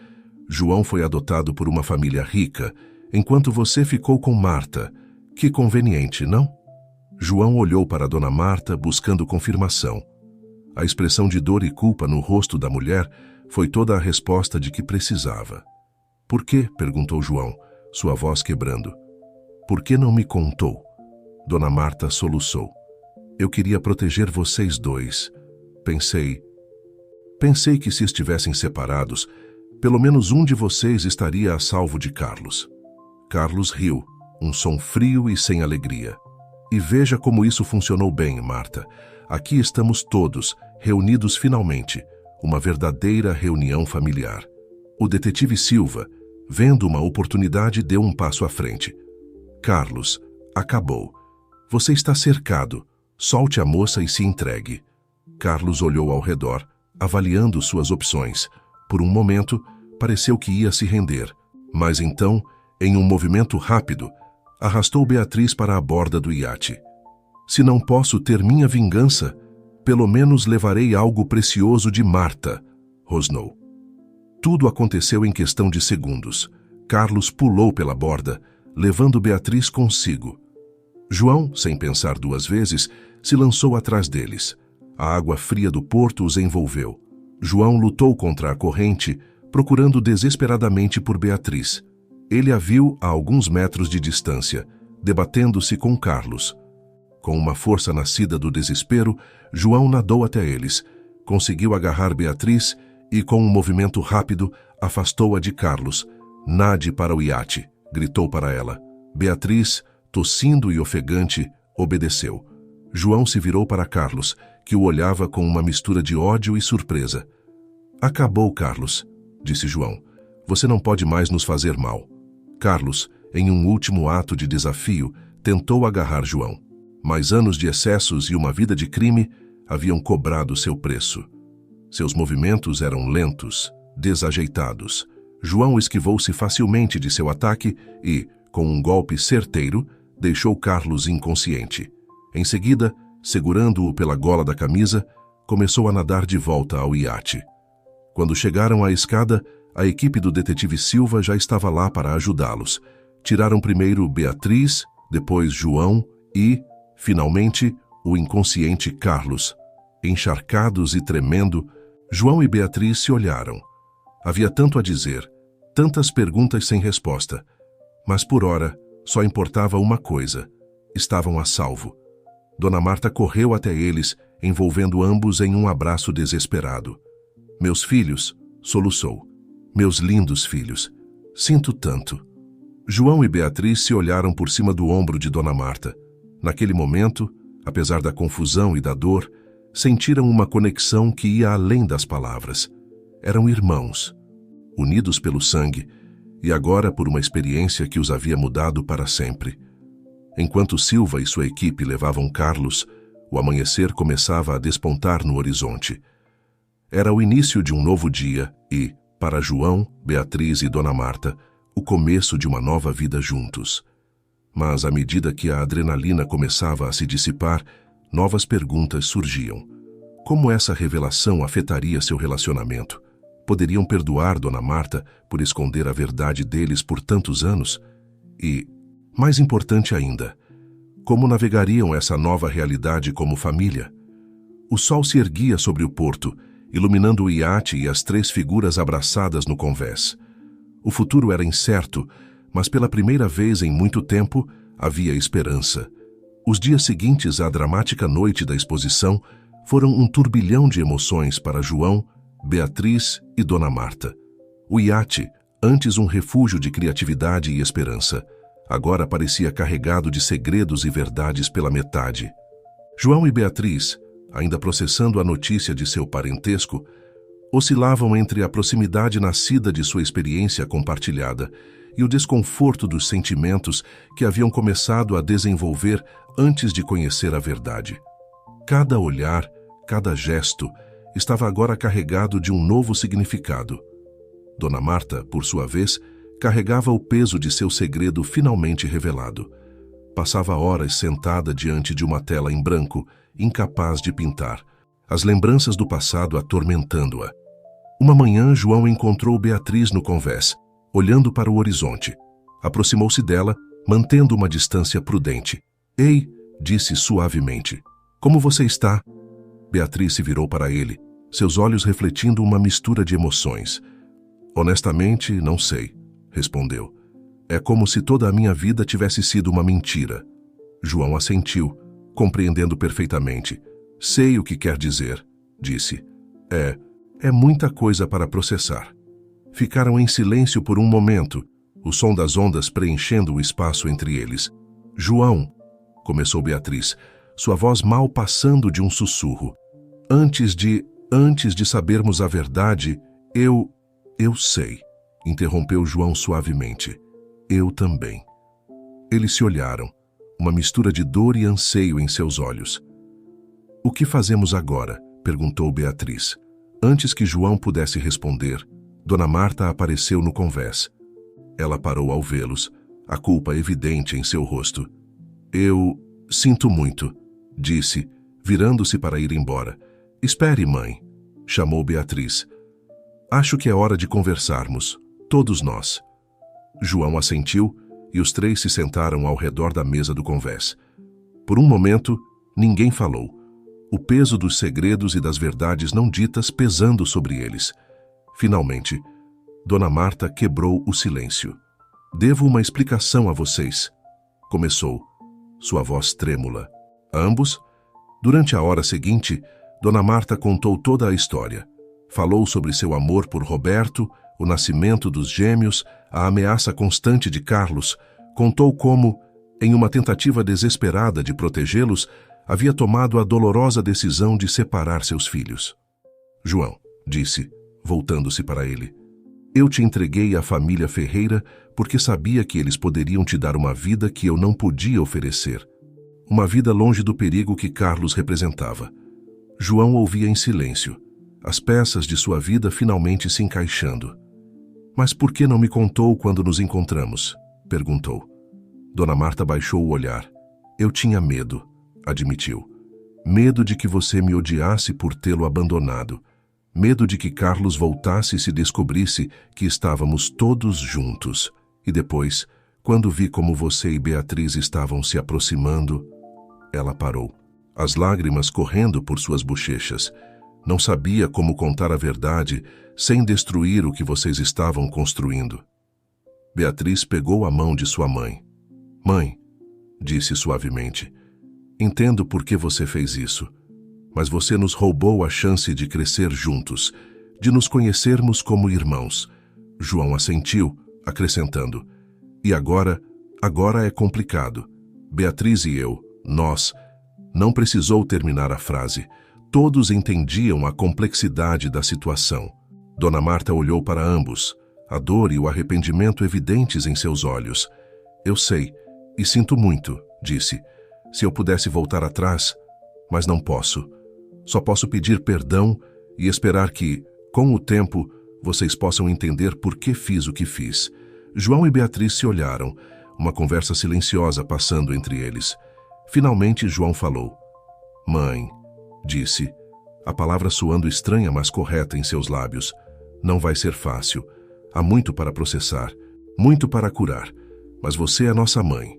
João foi adotado por uma família rica, enquanto você ficou com Marta. Que conveniente, não? João olhou para Dona Marta, buscando confirmação. A expressão de dor e culpa no rosto da mulher foi toda a resposta de que precisava. Por quê? Perguntou João, sua voz quebrando. Por que não me contou? Dona Marta soluçou. Eu queria proteger vocês dois. Pensei que se estivessem separados, pelo menos um de vocês estaria a salvo de Carlos. Carlos riu, um som frio e sem alegria. E veja como isso funcionou bem, Marta. Aqui estamos todos, reunidos finalmente. Uma verdadeira reunião familiar. O detetive Silva, vendo uma oportunidade, deu um passo à frente. Carlos, acabou. Você está cercado. Solte a moça e se entregue. Carlos olhou ao redor, avaliando suas opções. Por um momento, pareceu que ia se render. Mas então, em um movimento rápido, arrastou Beatriz para a borda do iate. Se não posso ter minha vingança, pelo menos levarei algo precioso de Marta, rosnou. Tudo aconteceu em questão de segundos. Carlos pulou pela borda, levando Beatriz consigo. João, sem pensar duas vezes, se lançou atrás deles. A água fria do porto os envolveu. João lutou contra a corrente, procurando desesperadamente por Beatriz. Ele a viu a alguns metros de distância, debatendo-se com Carlos. Com uma força nascida do desespero, João nadou até eles, conseguiu agarrar Beatriz e, com um movimento rápido, afastou-a de Carlos. Nade para o iate, gritou para ela. Beatriz, tossindo e ofegante, obedeceu. João se virou para Carlos, que o olhava com uma mistura de ódio e surpresa. Acabou, Carlos, disse João. Você não pode mais nos fazer mal. Carlos, em um último ato de desafio, tentou agarrar João. Mas anos de excessos e uma vida de crime haviam cobrado seu preço. Seus movimentos eram lentos, desajeitados. João esquivou-se facilmente de seu ataque e, com um golpe certeiro, deixou Carlos inconsciente. Em seguida, segurando-o pela gola da camisa, começou a nadar de volta ao iate. Quando chegaram à escada, a equipe do detetive Silva já estava lá para ajudá-los. Tiraram primeiro Beatriz, depois João e, finalmente, o inconsciente Carlos. Encharcados e tremendo, João e Beatriz se olharam. Havia tanto a dizer, tantas perguntas sem resposta. Mas por ora, só importava uma coisa: estavam a salvo. Dona Marta correu até eles, envolvendo ambos em um abraço desesperado. Meus filhos, soluçou. Meus lindos filhos, sinto tanto. João e Beatriz se olharam por cima do ombro de Dona Marta. Naquele momento, apesar da confusão e da dor, sentiram uma conexão que ia além das palavras. Eram irmãos, unidos pelo sangue, e agora por uma experiência que os havia mudado para sempre. Enquanto Silva e sua equipe levavam Carlos, o amanhecer começava a despontar no horizonte. Era o início de um novo dia e, para João, Beatriz e Dona Marta, o começo de uma nova vida juntos. Mas à medida que a adrenalina começava a se dissipar, novas perguntas surgiam. Como essa revelação afetaria seu relacionamento? Poderiam perdoar Dona Marta por esconder a verdade deles por tantos anos? E, mais importante ainda, como navegariam essa nova realidade como família? O sol se erguia sobre o porto, iluminando o iate e as três figuras abraçadas no convés. O futuro era incerto, mas pela primeira vez em muito tempo havia esperança. Os dias seguintes à dramática noite da exposição foram um turbilhão de emoções para João, Beatriz e Dona Marta. O iate, antes um refúgio de criatividade e esperança, agora parecia carregado de segredos e verdades pela metade. João e Beatriz, ainda processando a notícia de seu parentesco, oscilavam entre a proximidade nascida de sua experiência compartilhada e o desconforto dos sentimentos que haviam começado a desenvolver antes de conhecer a verdade. Cada olhar, cada gesto, estava agora carregado de um novo significado. Dona Marta, por sua vez, carregava o peso de seu segredo finalmente revelado. Passava horas sentada diante de uma tela em branco, incapaz de pintar, as lembranças do passado atormentando-a. Uma manhã, João encontrou Beatriz no convés, olhando para o horizonte. Aproximou-se dela, mantendo uma distância prudente. "Ei", disse suavemente, "como você está?" Beatriz se virou para ele, seus olhos refletindo uma mistura de emoções. "Honestamente, não sei", respondeu. "É como se toda a minha vida tivesse sido uma mentira." João assentiu, compreendendo perfeitamente. "Sei o que quer dizer", disse. É muita coisa para processar." Ficaram em silêncio por um momento, o som das ondas preenchendo o espaço entre eles. "João", começou Beatriz, sua voz mal passando de um sussurro. Antes de sabermos a verdade, eu sei", interrompeu João suavemente. "Eu também." Eles se olharam, uma mistura de dor e anseio em seus olhos. "O que fazemos agora?", perguntou Beatriz. Antes que João pudesse responder, Dona Marta apareceu no convés. Ela parou ao vê-los, a culpa evidente em seu rosto. Eu sinto muito, disse, virando-se para ir embora. Espere, mãe, chamou Beatriz. Acho que é hora de conversarmos, todos nós. João assentiu e os três se sentaram ao redor da mesa do convés. Por um momento, ninguém falou. O peso dos segredos e das verdades não ditas pesando sobre eles. Finalmente, Dona Marta quebrou o silêncio. Devo uma explicação a vocês, começou, sua voz trêmula. Ambos? Durante a hora seguinte, Dona Marta contou toda a história. Falou sobre seu amor por Roberto, o nascimento dos gêmeos, a ameaça constante de Carlos. Contou como, em uma tentativa desesperada de protegê-los, havia tomado a dolorosa decisão de separar seus filhos. João, disse, voltando-se para ele, eu te entreguei à família Ferreira porque sabia que eles poderiam te dar uma vida que eu não podia oferecer. Uma vida longe do perigo que Carlos representava. João ouvia em silêncio, as peças de sua vida finalmente se encaixando. Mas por que não me contou quando nos encontramos? Perguntou. Dona Marta baixou o olhar. Eu tinha medo, admitiu. Medo de que você me odiasse por tê-lo abandonado. Medo de que Carlos voltasse e se descobrisse que estávamos todos juntos. E depois, quando vi como você e Beatriz estavam se aproximando... Ela parou, as lágrimas correndo por suas bochechas. Não sabia como contar a verdade sem destruir o que vocês estavam construindo. Beatriz pegou a mão de sua mãe. Mãe, disse suavemente, entendo por que você fez isso, mas você nos roubou a chance de crescer juntos, de nos conhecermos como irmãos. João assentiu, acrescentando, e agora é complicado. Beatriz e eu, nós... Não precisou terminar a frase. Todos entendiam a complexidade da situação. Dona Marta olhou para ambos, a dor e o arrependimento evidentes em seus olhos. Eu sei, e sinto muito, disse. Se eu pudesse voltar atrás, mas não posso. Só posso pedir perdão e esperar que, com o tempo, vocês possam entender por que fiz o que fiz. João e Beatriz se olharam, uma conversa silenciosa passando entre eles. Finalmente, João falou. Mãe, disse, a palavra soando estranha, mas correta em seus lábios. Não vai ser fácil. Há muito para processar, muito para curar. Mas você é nossa mãe,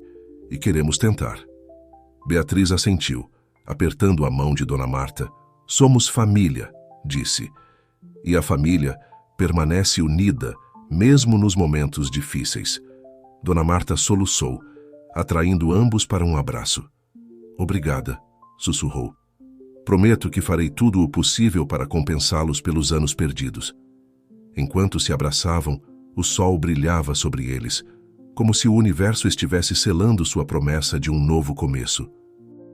e queremos tentar. Beatriz assentiu, apertando a mão de Dona Marta. Somos família, disse. E a família permanece unida, mesmo nos momentos difíceis. Dona Marta soluçou, atraindo ambos para um abraço. Obrigada, sussurrou. Prometo que farei tudo o possível para compensá-los pelos anos perdidos. Enquanto se abraçavam, o sol brilhava sobre eles, como se o universo estivesse selando sua promessa de um novo começo.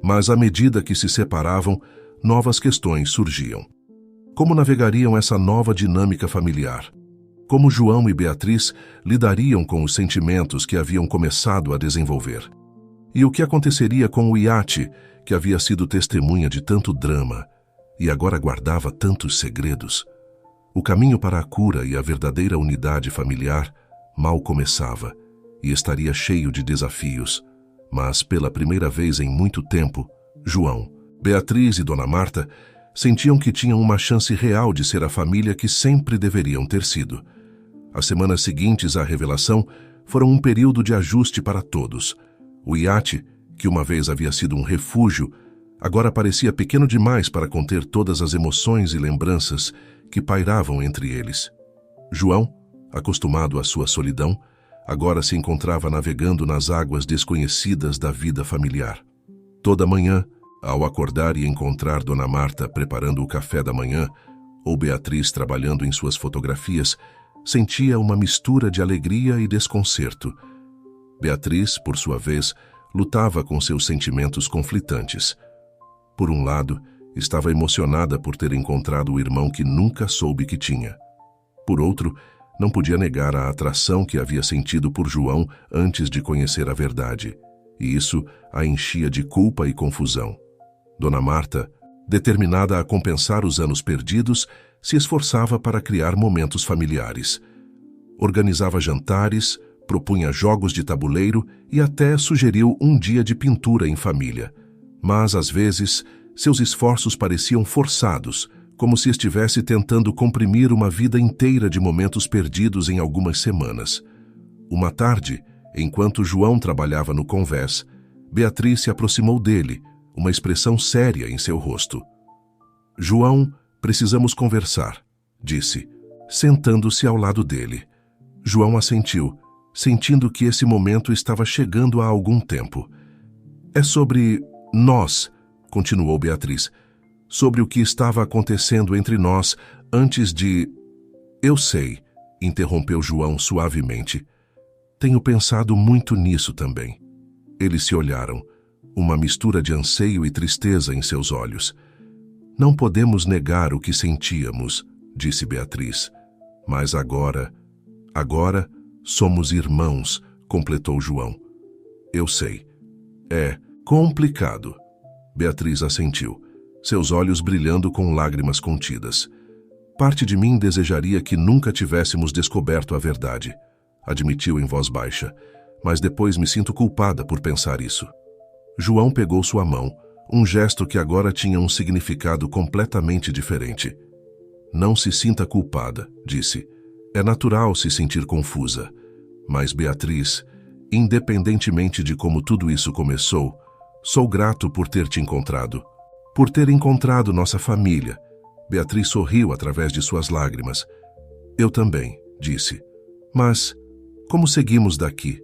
Mas à medida que se separavam, novas questões surgiam. Como navegariam essa nova dinâmica familiar? Como João e Beatriz lidariam com os sentimentos que haviam começado a desenvolver? E o que aconteceria com o iate, que havia sido testemunha de tanto drama e agora guardava tantos segredos? O caminho para a cura e a verdadeira unidade familiar mal começava e estaria cheio de desafios. Mas, pela primeira vez em muito tempo, João, Beatriz e Dona Marta sentiam que tinham uma chance real de ser a família que sempre deveriam ter sido. As semanas seguintes à revelação foram um período de ajuste para todos. O iate, que uma vez havia sido um refúgio, agora parecia pequeno demais para conter todas as emoções e lembranças que pairavam entre eles. João, acostumado à sua solidão, agora se encontrava navegando nas águas desconhecidas da vida familiar. Toda manhã, ao acordar e encontrar Dona Marta preparando o café da manhã, ou Beatriz trabalhando em suas fotografias, sentia uma mistura de alegria e desconcerto. Beatriz, por sua vez, lutava com seus sentimentos conflitantes. Por um lado, estava emocionada por ter encontrado o irmão que nunca soube que tinha. Por outro, não podia negar a atração que havia sentido por João antes de conhecer a verdade, e isso a enchia de culpa e confusão. Dona Marta, determinada a compensar os anos perdidos, se esforçava para criar momentos familiares. Organizava jantares, propunha jogos de tabuleiro e até sugeriu um dia de pintura em família. Mas, às vezes, seus esforços pareciam forçados, como se estivesse tentando comprimir uma vida inteira de momentos perdidos em algumas semanas. Uma tarde, enquanto João trabalhava no convés, Beatriz se aproximou dele, uma expressão séria em seu rosto. "João, precisamos conversar", disse, sentando-se ao lado dele. João assentiu, sentindo que esse momento estava chegando há algum tempo. "É sobre nós", continuou Beatriz, "sobre o que estava acontecendo entre nós antes de..." "Eu sei", interrompeu João suavemente. "Tenho pensado muito nisso também." Eles se olharam, uma mistura de anseio e tristeza em seus olhos. "Não podemos negar o que sentíamos", disse Beatriz. "Mas agora somos irmãos", completou João. "Eu sei. É complicado." Beatriz assentiu, seus olhos brilhando com lágrimas contidas. "Parte de mim desejaria que nunca tivéssemos descoberto a verdade", admitiu em voz baixa, "mas depois me sinto culpada por pensar isso." João pegou sua mão, um gesto que agora tinha um significado completamente diferente. "Não se sinta culpada", disse. "É natural se sentir confusa. Mas, Beatriz, independentemente de como tudo isso começou, sou grato por ter te encontrado. Por ter encontrado nossa família." Beatriz sorriu através de suas lágrimas. "Eu também", disse. "Mas como seguimos daqui?"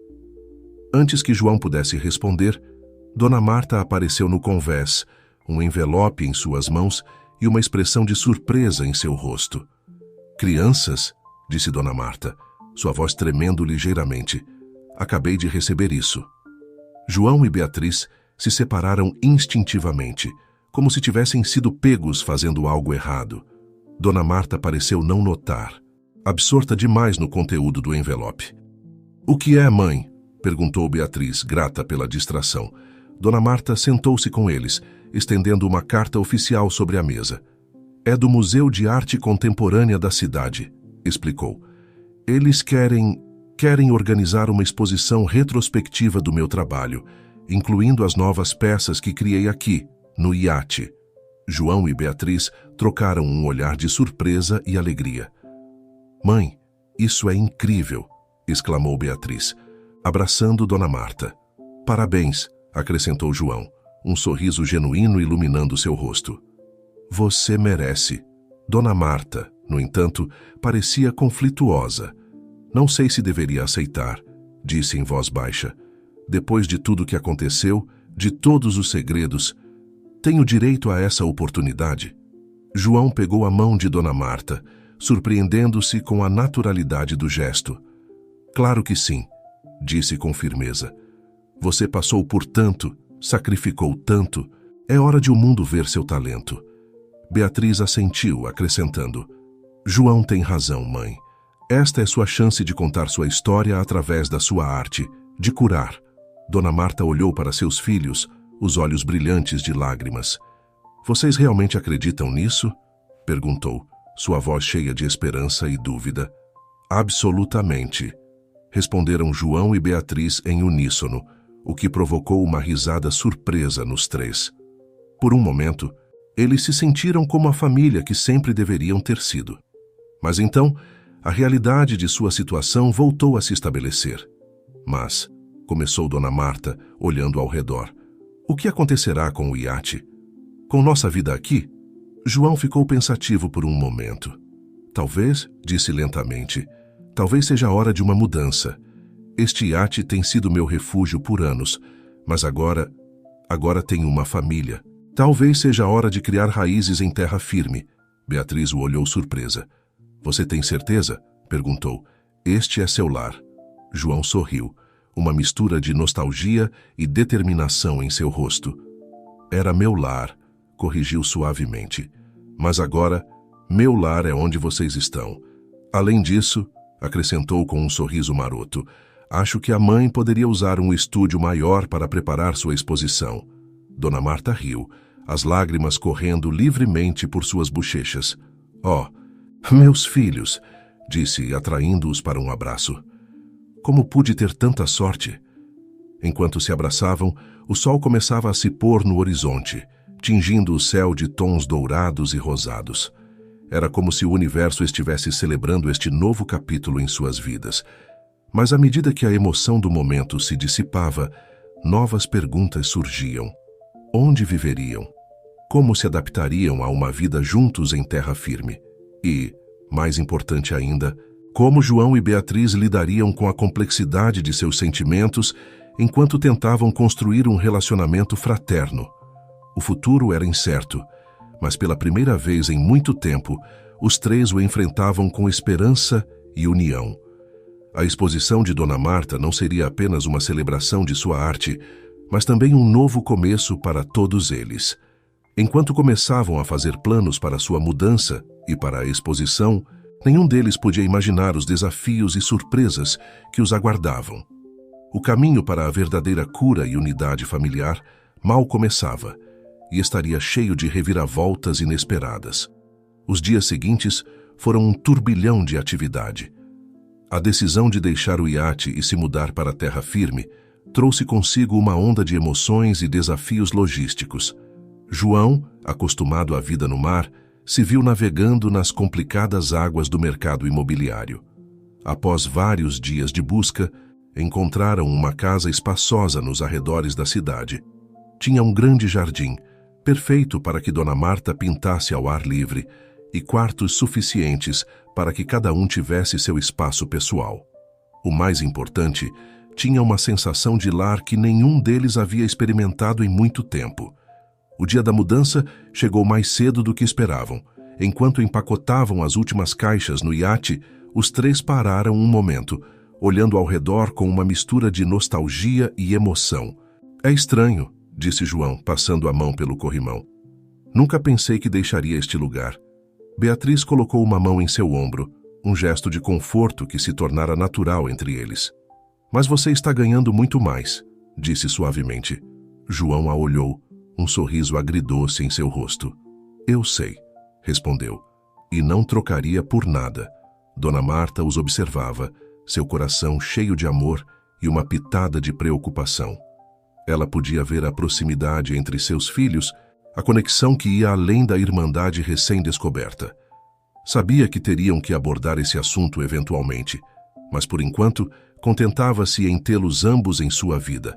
Antes que João pudesse responder, Dona Marta apareceu no convés, um envelope em suas mãos e uma expressão de surpresa em seu rosto. "Crianças?", disse Dona Marta, sua voz tremendo ligeiramente. "Acabei de receber isso." João e Beatriz se separaram instintivamente, como se tivessem sido pegos fazendo algo errado. Dona Marta pareceu não notar, absorta demais no conteúdo do envelope. "O que é, mãe?", perguntou Beatriz, grata pela distração. Dona Marta sentou-se com eles, estendendo uma carta oficial sobre a mesa. "É do Museu de Arte Contemporânea da cidade", explicou. "Eles querem organizar uma exposição retrospectiva do meu trabalho, incluindo as novas peças que criei aqui, no iate." João e Beatriz trocaram um olhar de surpresa e alegria. "Mãe, isso é incrível", exclamou Beatriz, abraçando Dona Marta. "Parabéns", acrescentou João, um sorriso genuíno iluminando seu rosto. "Você merece." Dona Marta, no entanto, parecia conflituosa. "Não sei se deveria aceitar", disse em voz baixa. "Depois de tudo que aconteceu, de todos os segredos, tenho direito a essa oportunidade?" João pegou a mão de Dona Marta, surpreendendo-se com a naturalidade do gesto. "Claro que sim", disse com firmeza. "Você passou por tanto, sacrificou tanto, é hora de o mundo ver seu talento." Beatriz assentiu, acrescentando: "João tem razão, mãe. Esta é sua chance de contar sua história através da sua arte, de curar." Dona Marta olhou para seus filhos, os olhos brilhantes de lágrimas. "Vocês realmente acreditam nisso?", perguntou, sua voz cheia de esperança e dúvida. "Absolutamente", responderam João e Beatriz em uníssono, o que provocou uma risada surpresa nos três. Por um momento, eles se sentiram como a família que sempre deveriam ter sido. Mas então, a realidade de sua situação voltou a se estabelecer. "Mas", começou Dona Marta, olhando ao redor, "o que acontecerá com o iate? Com nossa vida aqui?" João ficou pensativo por um momento. "Talvez", disse lentamente, "talvez seja a hora de uma mudança. Este iate tem sido meu refúgio por anos, mas agora tenho uma família. Talvez seja a hora de criar raízes em terra firme." Beatriz o olhou surpresa. "Você tem certeza?", perguntou. "Este é seu lar." João sorriu, uma mistura de nostalgia e determinação em seu rosto. "Era meu lar", corrigiu suavemente. "Mas agora, meu lar é onde vocês estão. Além disso", acrescentou com um sorriso maroto, "acho que a mãe poderia usar um estúdio maior para preparar sua exposição." Dona Marta riu, as lágrimas correndo livremente por suas bochechas. "Oh, meus filhos", disse, atraindo-os para um abraço. Como pude ter tanta sorte? Enquanto se abraçavam, o sol começava a se pôr no horizonte, tingindo o céu de tons dourados e rosados. Era como se o universo estivesse celebrando este novo capítulo em suas vidas. Mas à medida que a emoção do momento se dissipava, novas perguntas surgiam. Onde viveriam? Como se adaptariam a uma vida juntos em terra firme? E, mais importante ainda, como João e Beatriz lidariam com a complexidade de seus sentimentos enquanto tentavam construir um relacionamento fraterno? O futuro era incerto, mas pela primeira vez em muito tempo, os três o enfrentavam com esperança e união. A exposição de Dona Marta não seria apenas uma celebração de sua arte, mas também um novo começo para todos eles. Enquanto começavam a fazer planos para sua mudança e para a exposição, nenhum deles podia imaginar os desafios e surpresas que os aguardavam. O caminho para a verdadeira cura e unidade familiar mal começava e estaria cheio de reviravoltas inesperadas. Os dias seguintes foram um turbilhão de atividade. A decisão de deixar o iate e se mudar para a terra firme trouxe consigo uma onda de emoções e desafios logísticos. João, acostumado à vida no mar, se viu navegando nas complicadas águas do mercado imobiliário. Após vários dias de busca, encontraram uma casa espaçosa nos arredores da cidade. Tinha um grande jardim, perfeito para que Dona Marta pintasse ao ar livre, e quartos suficientes para que cada um tivesse seu espaço pessoal. O mais importante, tinha uma sensação de lar que nenhum deles havia experimentado em muito tempo. O dia da mudança chegou mais cedo do que esperavam. Enquanto empacotavam as últimas caixas no iate, os três pararam um momento, olhando ao redor com uma mistura de nostalgia e emoção. É estranho, disse João, passando a mão pelo corrimão. Nunca pensei que deixaria este lugar. Beatriz colocou uma mão em seu ombro, um gesto de conforto que se tornara natural entre eles. Mas você está ganhando muito mais, disse suavemente. João a olhou, um sorriso agridoce em seu rosto. Eu sei, respondeu, e não trocaria por nada. Dona Marta os observava, seu coração cheio de amor e uma pitada de preocupação. Ela podia ver a proximidade entre seus filhos, a conexão que ia além da irmandade recém-descoberta. Sabia que teriam que abordar esse assunto eventualmente, mas por enquanto contentava-se em tê-los ambos em sua vida.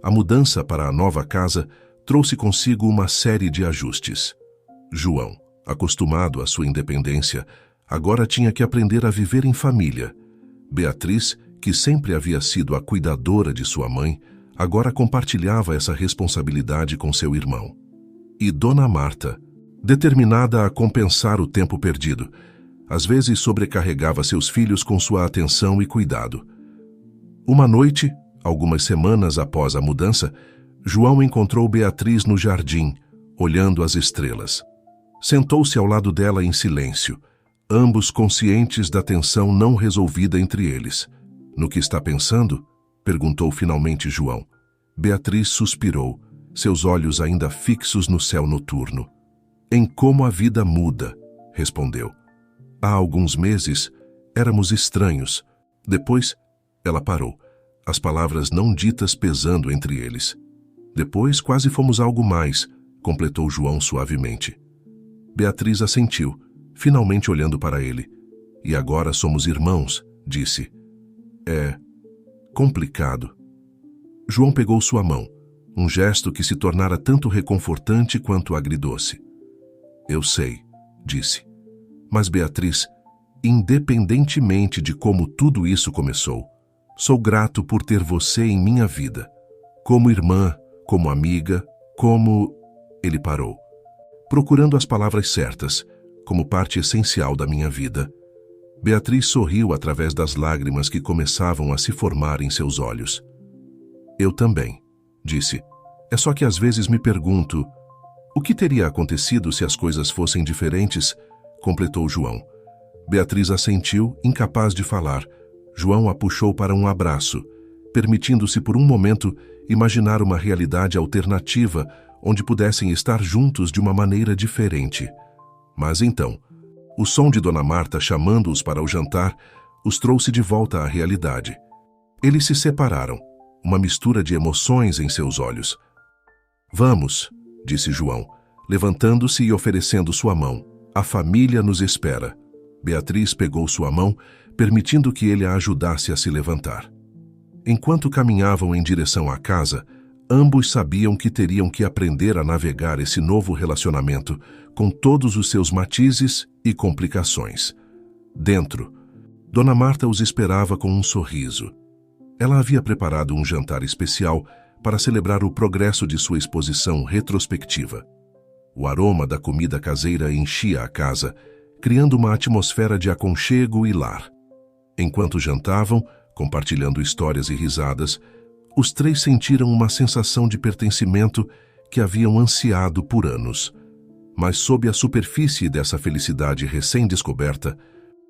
A mudança para a nova casa trouxe consigo uma série de ajustes. João, acostumado à sua independência, agora tinha que aprender a viver em família. Beatriz, que sempre havia sido a cuidadora de sua mãe, agora compartilhava essa responsabilidade com seu irmão. E Dona Marta, determinada a compensar o tempo perdido, às vezes sobrecarregava seus filhos com sua atenção e cuidado. Uma noite, algumas semanas após a mudança, João encontrou Beatriz no jardim, olhando as estrelas. Sentou-se ao lado dela em silêncio, ambos conscientes da tensão não resolvida entre eles. No que está pensando? Perguntou finalmente João. Beatriz suspirou, seus olhos ainda fixos no céu noturno. Em como a vida muda, respondeu. Há alguns meses, éramos estranhos. Depois, ela parou, as palavras não ditas pesando entre eles. Depois, quase fomos algo mais, completou João suavemente. Beatriz assentiu, finalmente olhando para ele. E agora somos irmãos, disse. É complicado. João pegou sua mão, um gesto que se tornara tanto reconfortante quanto agridoce. Eu sei, disse. Mas Beatriz, independentemente de como tudo isso começou, sou grato por ter você em minha vida. Como irmã, como amiga, como... Ele parou, procurando as palavras certas, como parte essencial da minha vida. Beatriz sorriu através das lágrimas que começavam a se formar em seus olhos. Eu também, disse. É só que às vezes me pergunto, o que teria acontecido se as coisas fossem diferentes? Completou João. Beatriz assentiu, incapaz de falar. João a puxou para um abraço, permitindo-se por um momento imaginar uma realidade alternativa onde pudessem estar juntos de uma maneira diferente. Mas então, o som de Dona Marta chamando-os para o jantar os trouxe de volta à realidade. Eles se separaram, uma mistura de emoções em seus olhos. Vamos, disse João, levantando-se e oferecendo sua mão. A família nos espera. Beatriz pegou sua mão, permitindo que ele a ajudasse a se levantar. Enquanto caminhavam em direção à casa, ambos sabiam que teriam que aprender a navegar esse novo relacionamento, com todos os seus matizes e complicações. Dentro, Dona Marta os esperava com um sorriso. Ela havia preparado um jantar especial para celebrar o progresso de sua exposição retrospectiva. O aroma da comida caseira enchia a casa, criando uma atmosfera de aconchego e lar. Enquanto jantavam, compartilhando histórias e risadas, os três sentiram uma sensação de pertencimento que haviam ansiado por anos. Mas sob a superfície dessa felicidade recém-descoberta,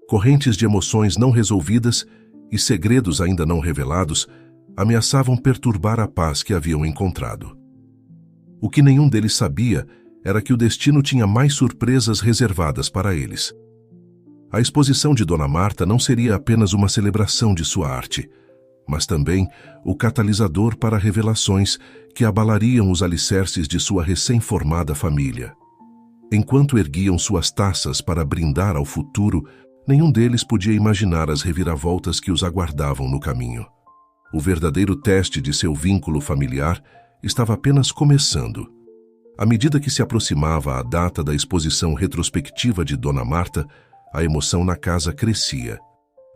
correntes de emoções não resolvidas e segredos ainda não revelados ameaçavam perturbar a paz que haviam encontrado. O que nenhum deles sabia era que o destino tinha mais surpresas reservadas para eles. A exposição de Dona Marta não seria apenas uma celebração de sua arte, mas também o catalisador para revelações que abalariam os alicerces de sua recém-formada família. Enquanto erguiam suas taças para brindar ao futuro, nenhum deles podia imaginar as reviravoltas que os aguardavam no caminho. O verdadeiro teste de seu vínculo familiar estava apenas começando. À medida que se aproximava a data da exposição retrospectiva de Dona Marta, a emoção na casa crescia.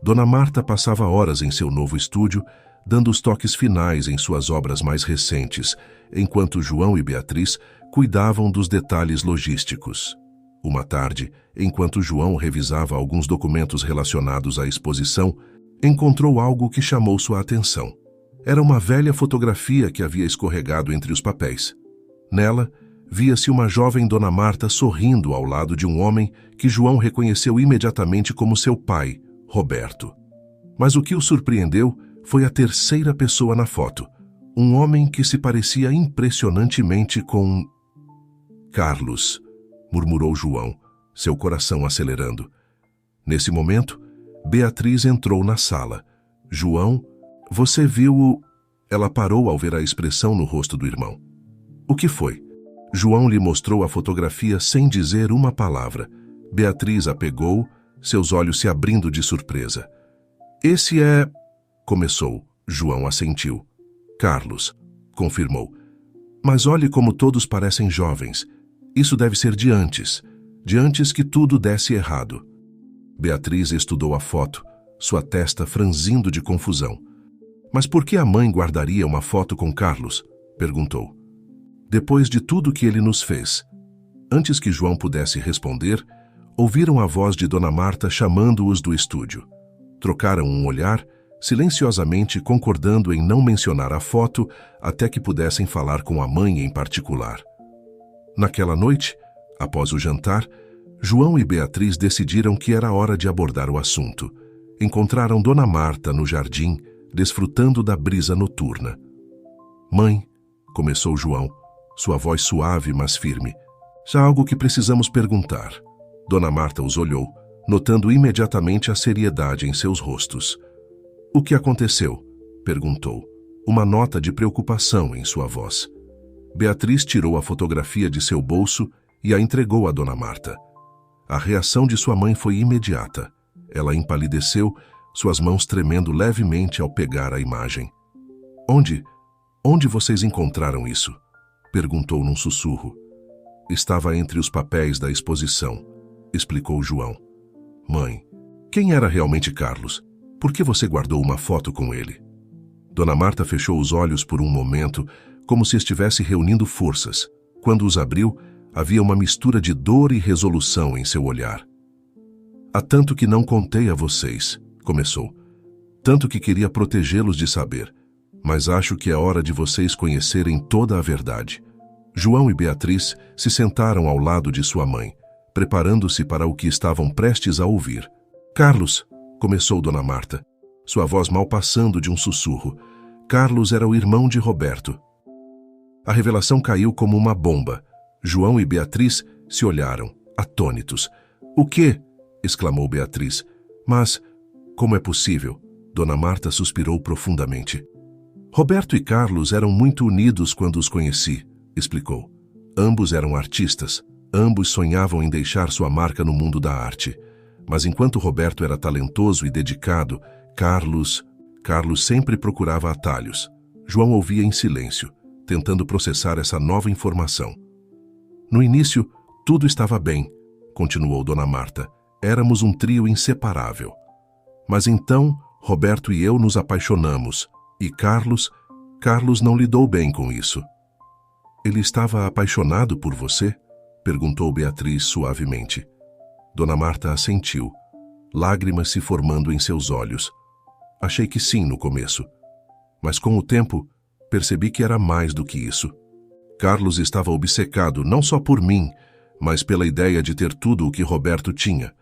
Dona Marta passava horas em seu novo estúdio, dando os toques finais em suas obras mais recentes, enquanto João e Beatriz cuidavam dos detalhes logísticos. Uma tarde, enquanto João revisava alguns documentos relacionados à exposição, encontrou algo que chamou sua atenção. Era uma velha fotografia que havia escorregado entre os papéis. Nela, via-se uma jovem Dona Marta sorrindo ao lado de um homem que João reconheceu imediatamente como seu pai, Roberto. Mas o que o surpreendeu foi a terceira pessoa na foto, um homem que se parecia impressionantemente com Carlos, murmurou João, seu coração acelerando. Nesse momento, Beatriz entrou na sala. João, você viu o... Ela parou ao ver a expressão no rosto do irmão. O que foi? João lhe mostrou a fotografia sem dizer uma palavra. Beatriz a pegou, seus olhos se abrindo de surpresa. Esse é... Começou. João assentiu. Carlos, confirmou. Mas olhe como todos parecem jovens. Isso deve ser de antes que tudo desse errado. Beatriz estudou a foto, sua testa franzindo de confusão. Mas por que a mãe guardaria uma foto com Carlos? Perguntou. Depois de tudo que ele nos fez. Antes que João pudesse responder, ouviram a voz de Dona Marta chamando-os do estúdio. Trocaram um olhar, silenciosamente concordando em não mencionar a foto até que pudessem falar com a mãe em particular. Naquela noite, após o jantar, João e Beatriz decidiram que era hora de abordar o assunto. Encontraram Dona Marta no jardim, desfrutando da brisa noturna. Mãe, começou João, sua voz suave mas firme, há algo que precisamos perguntar. Dona Marta os olhou, notando imediatamente a seriedade em seus rostos. O que aconteceu? Perguntou, uma nota de preocupação em sua voz. Beatriz tirou a fotografia de seu bolso e a entregou a Dona Marta. A reação de sua mãe foi imediata. Ela empalideceu, suas mãos tremendo levemente ao pegar a imagem. Onde vocês encontraram isso? Perguntou num sussurro. Estava entre os papéis da exposição, explicou João. Mãe, quem era realmente Carlos? Por que você guardou uma foto com ele? Dona Marta fechou os olhos por um momento, como se estivesse reunindo forças. Quando os abriu, havia uma mistura de dor e resolução em seu olhar. Há tanto que não contei a vocês, começou. Tanto que queria protegê-los de saber. Mas acho que é hora de vocês conhecerem toda a verdade. João e Beatriz se sentaram ao lado de sua mãe, preparando-se para o que estavam prestes a ouvir. Carlos, começou Dona Marta, sua voz mal passando de um sussurro. Carlos era o irmão de Roberto. A revelação caiu como uma bomba. João e Beatriz se olharam, atônitos. O quê? Exclamou Beatriz. Mas, como é possível? Dona Marta suspirou profundamente. Roberto e Carlos eram muito unidos quando os conheci, explicou. Ambos eram artistas, ambos sonhavam em deixar sua marca no mundo da arte. Mas enquanto Roberto era talentoso e dedicado, Carlos sempre procurava atalhos. João ouvia em silêncio, tentando processar essa nova informação. No início, tudo estava bem, continuou Dona Marta. Éramos um trio inseparável. Mas então, Roberto e eu nos apaixonamos, e Carlos não lidou bem com isso. Ele estava apaixonado por você? Perguntou Beatriz suavemente. Dona Marta assentiu, lágrimas se formando em seus olhos. Achei que sim no começo, mas com o tempo percebi que era mais do que isso. Carlos estava obcecado não só por mim, mas pela ideia de ter tudo o que Roberto tinha.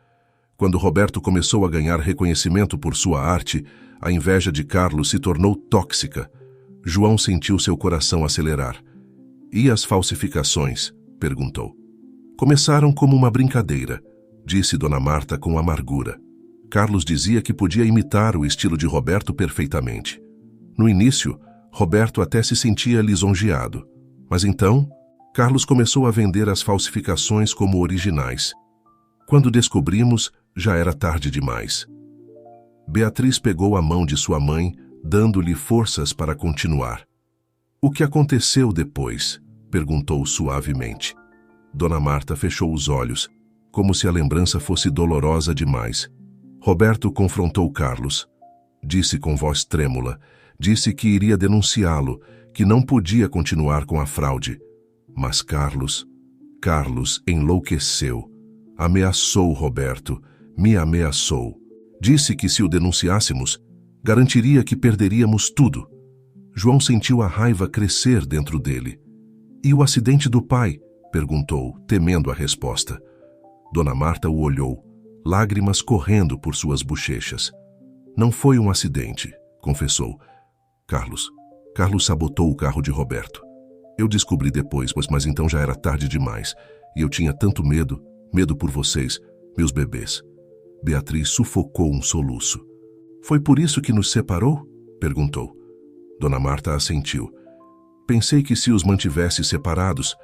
Quando Roberto começou a ganhar reconhecimento por sua arte, a inveja de Carlos se tornou tóxica. João sentiu seu coração acelerar. E as falsificações? Perguntou. Começaram como uma brincadeira, disse Dona Marta com amargura. Carlos dizia que podia imitar o estilo de Roberto perfeitamente. No início, Roberto até se sentia lisonjeado. Mas então, Carlos começou a vender as falsificações como originais. Quando descobrimos, já era tarde demais. Beatriz pegou a mão de sua mãe, dando-lhe forças para continuar. O que aconteceu depois? Perguntou suavemente. Dona Marta fechou os olhos, como se a lembrança fosse dolorosa demais. Roberto confrontou Carlos. Disse com voz trêmula, disse que iria denunciá-lo, que não podia continuar com a fraude. Mas Carlos enlouqueceu. Ameaçou Roberto, me ameaçou. Disse que se o denunciássemos, garantiria que perderíamos tudo. João sentiu a raiva crescer dentro dele. E o acidente do pai? Perguntou, temendo a resposta. Dona Marta o olhou, lágrimas correndo por suas bochechas. Não foi um acidente, confessou. Carlos sabotou o carro de Roberto. Eu descobri depois, mas então já era tarde demais. E eu tinha tanto medo por vocês, meus bebês. Beatriz sufocou um soluço. Foi por isso que nos separou? Perguntou. Dona Marta assentiu. Pensei que se os mantivesse separados,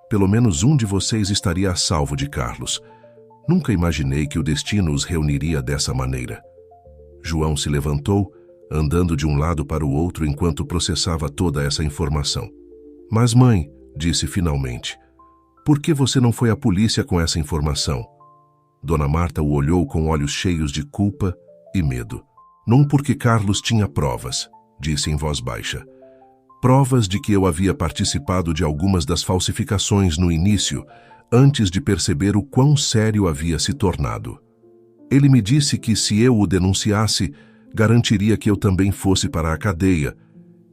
pelo menos um de vocês estaria a salvo de Carlos. Nunca imaginei que o destino os reuniria dessa maneira. João se levantou, andando de um lado para o outro enquanto processava toda essa informação. Mas mãe, disse finalmente, por que você não foi à polícia com essa informação? Dona Marta o olhou com olhos cheios de culpa e medo. Não porque Carlos tinha provas, disse em voz baixa. Provas de que eu havia participado de algumas das falsificações no início, antes de perceber o quão sério havia se tornado. Ele me disse que se eu o denunciasse, garantiria que eu também fosse para a cadeia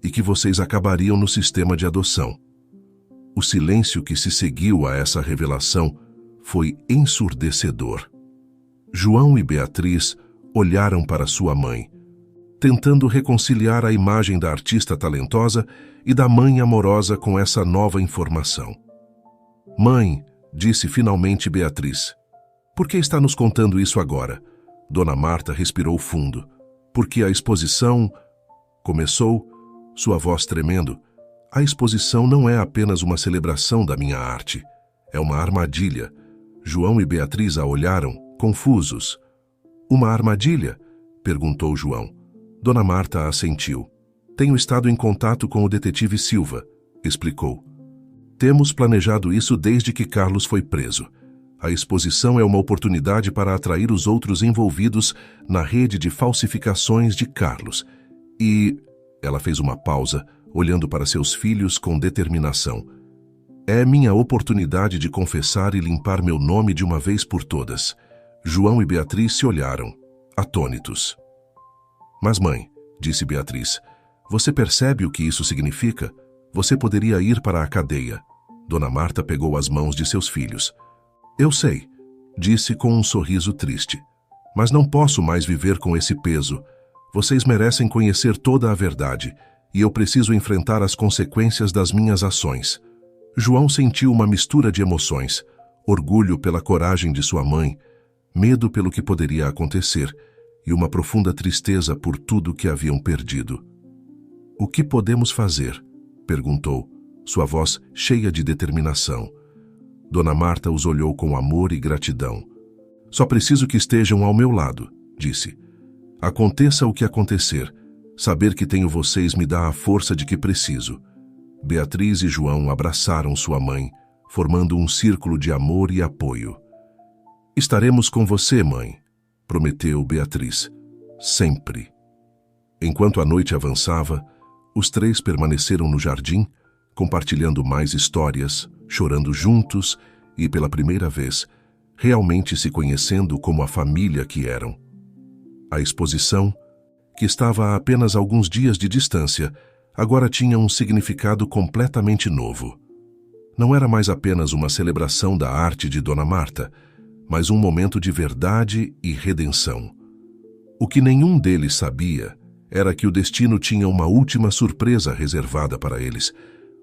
e que vocês acabariam no sistema de adoção. O silêncio que se seguiu a essa revelação foi ensurdecedor. João e Beatriz olharam para sua mãe, tentando reconciliar a imagem da artista talentosa e da mãe amorosa com essa nova informação. Mãe, disse finalmente Beatriz, por que está nos contando isso agora? Dona Marta respirou fundo. Porque a exposição... Começou, sua voz tremendo. A exposição não é apenas uma celebração da minha arte. É uma armadilha. João e Beatriz a olharam, confusos. Uma armadilha? Perguntou João. Dona Marta assentiu. Tenho estado em contato com o detetive Silva, explicou. Temos planejado isso desde que Carlos foi preso. A exposição é uma oportunidade para atrair os outros envolvidos na rede de falsificações de Carlos. E... Ela fez uma pausa, olhando para seus filhos com determinação. É minha oportunidade de confessar e limpar meu nome de uma vez por todas. João e Beatriz se olharam, atônitos. Mas mãe, disse Beatriz, você percebe o que isso significa? Você poderia ir para a cadeia. Dona Marta pegou as mãos de seus filhos. Eu sei, disse com um sorriso triste. Mas não posso mais viver com esse peso. Vocês merecem conhecer toda a verdade, e eu preciso enfrentar as consequências das minhas ações. João sentiu uma mistura de emoções, orgulho pela coragem de sua mãe, medo pelo que poderia acontecer, e uma profunda tristeza por tudo que haviam perdido. "O que podemos fazer?" perguntou, sua voz cheia de determinação. Dona Marta os olhou com amor e gratidão. "Só preciso que estejam ao meu lado", disse. "Aconteça o que acontecer, saber que tenho vocês me dá a força de que preciso." Beatriz e João abraçaram sua mãe, formando um círculo de amor e apoio. "Estaremos com você, mãe", prometeu Beatriz. "Sempre." Enquanto a noite avançava, os três permaneceram no jardim, compartilhando mais histórias, chorando juntos e, pela primeira vez, realmente se conhecendo como a família que eram. A exposição, que estava a apenas alguns dias de distância, agora tinha um significado completamente novo. Não era mais apenas uma celebração da arte de Dona Marta, mas um momento de verdade e redenção. O que nenhum deles sabia era que o destino tinha uma última surpresa reservada para eles,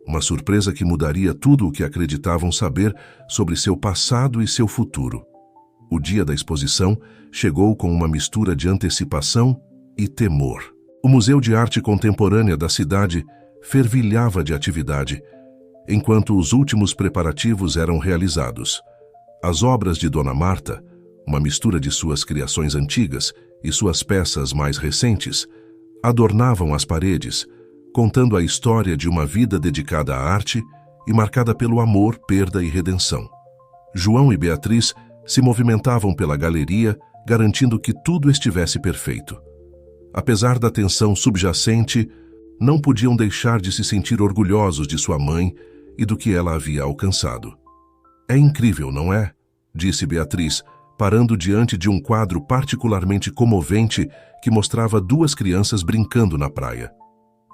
uma surpresa que mudaria tudo o que acreditavam saber sobre seu passado e seu futuro. O dia da exposição chegou com uma mistura de antecipação e temor. O Museu de Arte Contemporânea da cidade fervilhava de atividade, enquanto os últimos preparativos eram realizados. As obras de Dona Marta, uma mistura de suas criações antigas e suas peças mais recentes, adornavam as paredes, contando a história de uma vida dedicada à arte e marcada pelo amor, perda e redenção. João e Beatriz se movimentavam pela galeria, garantindo que tudo estivesse perfeito. Apesar da tensão subjacente, não podiam deixar de se sentir orgulhosos de sua mãe e do que ela havia alcançado. "É incrível, não é?", disse Beatriz, parando diante de um quadro particularmente comovente que mostrava duas crianças brincando na praia.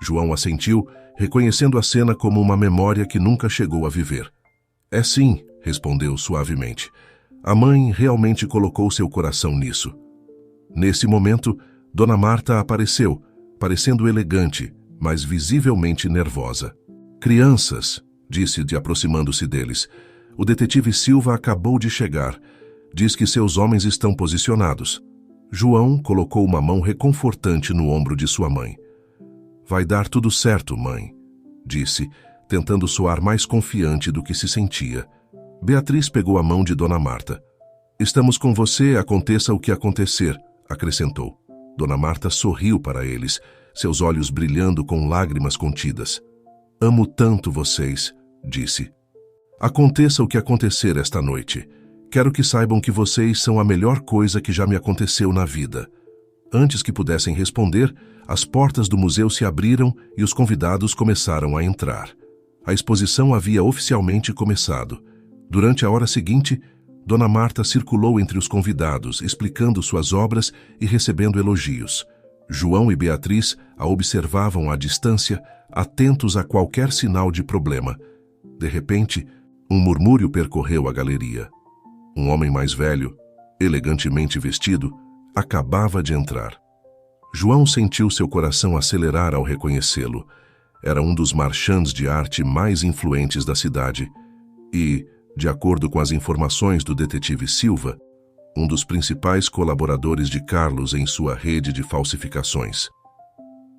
João assentiu, reconhecendo a cena como uma memória que nunca chegou a viver. "É sim", respondeu suavemente. "A mãe realmente colocou seu coração nisso." Nesse momento, Dona Marta apareceu, parecendo elegante, mas visivelmente nervosa. "Crianças", disse aproximando-se deles, "o detetive Silva acabou de chegar. Diz que seus homens estão posicionados." João colocou uma mão reconfortante no ombro de sua mãe. "Vai dar tudo certo, mãe", disse, tentando soar mais confiante do que se sentia. Beatriz pegou a mão de Dona Marta. "Estamos com você, aconteça o que acontecer", acrescentou. Dona Marta sorriu para eles, seus olhos brilhando com lágrimas contidas. "Amo tanto vocês", disse. "Aconteça o que acontecer esta noite. Quero que saibam que vocês são a melhor coisa que já me aconteceu na vida." Antes que pudessem responder, as portas do museu se abriram e os convidados começaram a entrar. A exposição havia oficialmente começado. Durante a hora seguinte, Dona Marta circulou entre os convidados, explicando suas obras e recebendo elogios. João e Beatriz a observavam à distância, atentos a qualquer sinal de problema. De repente, um murmúrio percorreu a galeria. Um homem mais velho, elegantemente vestido, acabava de entrar. João sentiu seu coração acelerar ao reconhecê-lo. Era um dos marchands de arte mais influentes da cidade e, de acordo com as informações do detetive Silva, um dos principais colaboradores de Carlos em sua rede de falsificações.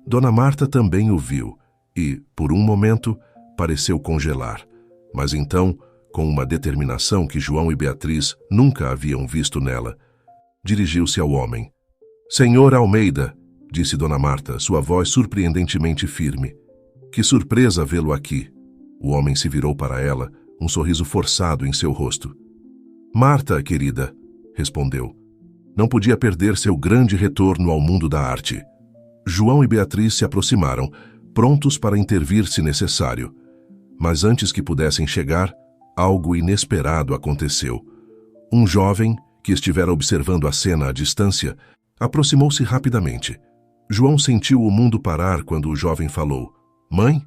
Dona Marta também o viu e, por um momento, pareceu congelar, mas então, com uma determinação que João e Beatriz nunca haviam visto nela, dirigiu-se ao homem. "Senhor Almeida", disse Dona Marta, sua voz surpreendentemente firme. "Que surpresa vê-lo aqui." O homem se virou para ela, um sorriso forçado em seu rosto. "Marta, querida", respondeu. "Não podia perder seu grande retorno ao mundo da arte." João e Beatriz se aproximaram, prontos para intervir se necessário. Mas antes que pudessem chegar, algo inesperado aconteceu. Um jovem, que estivera observando a cena à distância, aproximou-se rapidamente. João sentiu o mundo parar quando o jovem falou. "Mãe?",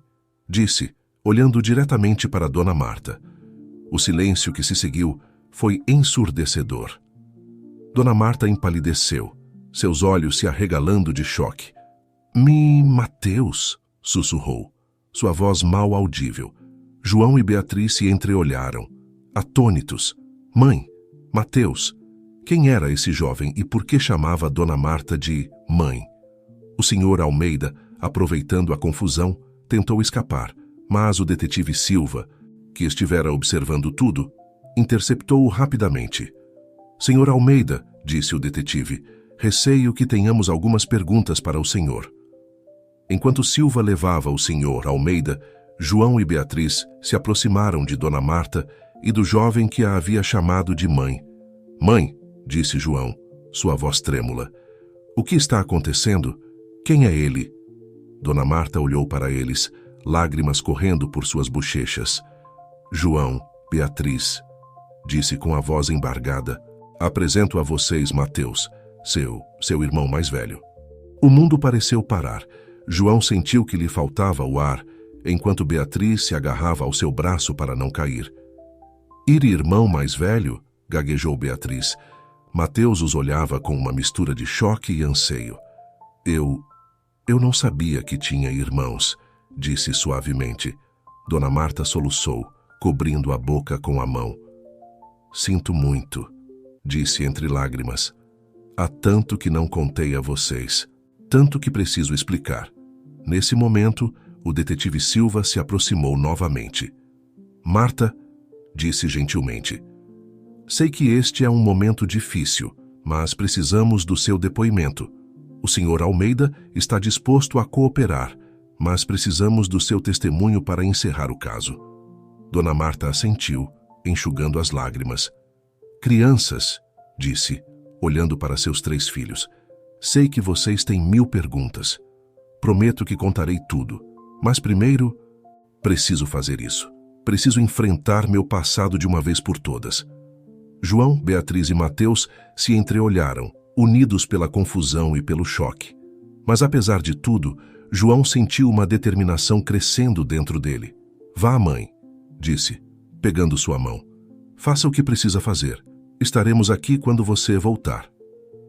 disse, olhando diretamente para Dona Marta. O silêncio que se seguiu foi ensurdecedor. Dona Marta empalideceu, seus olhos se arregalando de choque. Mateus", sussurrou, sua voz mal audível. João e Beatriz se entreolharam, atônitos. "Mãe, Mateus, Quem era esse jovem e por que chamava Dona Marta de mãe? O senhor Almeida, aproveitando a confusão, tentou escapar, mas o detetive Silva, que estivera observando tudo, interceptou-o rapidamente. Senhor Almeida, disse o detetive, receio que tenhamos algumas perguntas para o senhor. Enquanto Silva levava o senhor Almeida, João e Beatriz se aproximaram de Dona Marta e do jovem que a havia chamado de mãe. Mãe, disse João, sua voz trêmula, o que está acontecendo? Quem é ele? Dona Marta olhou para eles, lágrimas correndo por suas bochechas. João, Beatriz, disse com a voz embargada, apresento a vocês Mateus, seu irmão mais velho. O mundo pareceu parar. João sentiu que lhe faltava o ar, enquanto Beatriz se agarrava ao seu braço para não cair. Irmão mais velho? Gaguejou Beatriz. Mateus os olhava com uma mistura de choque e anseio. Eu não sabia que tinha irmãos, disse suavemente. Dona Marta soluçou, cobrindo a boca com a mão. Sinto muito, disse entre lágrimas. Há tanto que não contei a vocês, tanto que preciso explicar. Nesse momento, o detetive Silva se aproximou novamente. Marta, disse gentilmente, sei que este é um momento difícil, mas precisamos do seu depoimento. O senhor Almeida está disposto a cooperar, mas precisamos do seu testemunho para encerrar o caso. Dona Marta assentiu, enxugando as lágrimas. Crianças, disse, olhando para seus 3 filhos, sei que vocês têm 1000 perguntas. Prometo que contarei tudo, mas primeiro, preciso fazer isso. Preciso enfrentar meu passado de uma vez por todas. João, Beatriz e Mateus se entreolharam, unidos pela confusão e pelo choque. Mas apesar de tudo, João sentiu uma determinação crescendo dentro dele. Vá, mãe, disse, pegando sua mão. Faça o que precisa fazer. Estaremos aqui quando você voltar.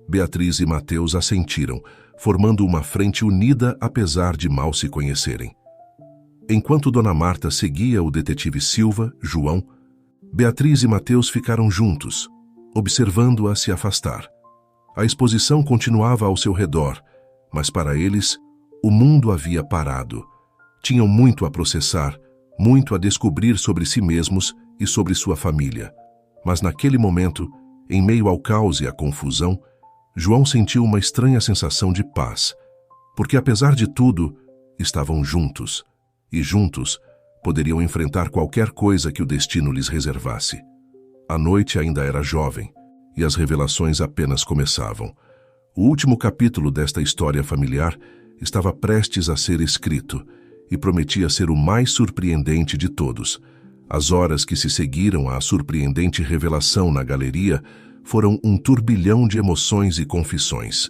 Beatriz e Mateus assentiram, formando uma frente unida apesar de mal se conhecerem. Enquanto Dona Marta seguia o detetive Silva, João, Beatriz e Mateus ficaram juntos, observando-a se afastar. A exposição continuava ao seu redor, mas para eles, o mundo havia parado. Tinham muito a processar, muito a descobrir sobre si mesmos e sobre sua família. Mas naquele momento, em meio ao caos e à confusão, João sentiu uma estranha sensação de paz, porque apesar de tudo, estavam juntos, e juntos poderiam enfrentar qualquer coisa que o destino lhes reservasse. A noite ainda era jovem, e as revelações apenas começavam. O último capítulo desta história familiar estava prestes a ser escrito, e prometia ser o mais surpreendente de todos. As horas que se seguiram à surpreendente revelação na galeria foram um turbilhão de emoções e confissões.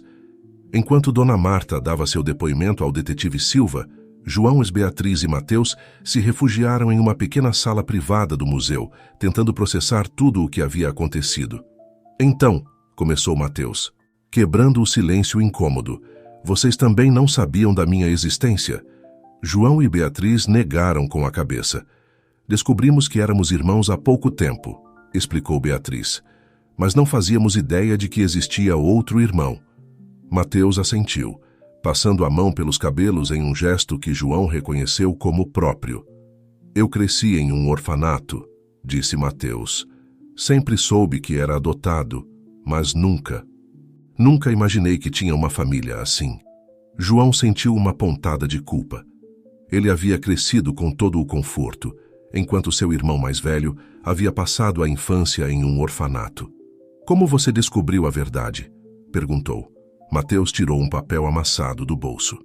Enquanto Dona Marta dava seu depoimento ao detetive Silva, João, Beatriz e Mateus se refugiaram em uma pequena sala privada do museu, tentando processar tudo o que havia acontecido. Então, começou Mateus, quebrando o silêncio incômodo, vocês também não sabiam da minha existência? João e Beatriz negaram com a cabeça. Descobrimos que éramos irmãos há pouco tempo, explicou Beatriz, mas não fazíamos ideia de que existia outro irmão. Mateus assentiu, passando a mão pelos cabelos em um gesto que João reconheceu como próprio. Eu cresci em um orfanato, disse Mateus. Sempre soube que era adotado, mas nunca imaginei que tinha uma família assim. João sentiu uma pontada de culpa. Ele havia crescido com todo o conforto, enquanto seu irmão mais velho havia passado a infância em um orfanato. Como você descobriu a verdade? Perguntou. Mateus tirou um papel amassado do bolso.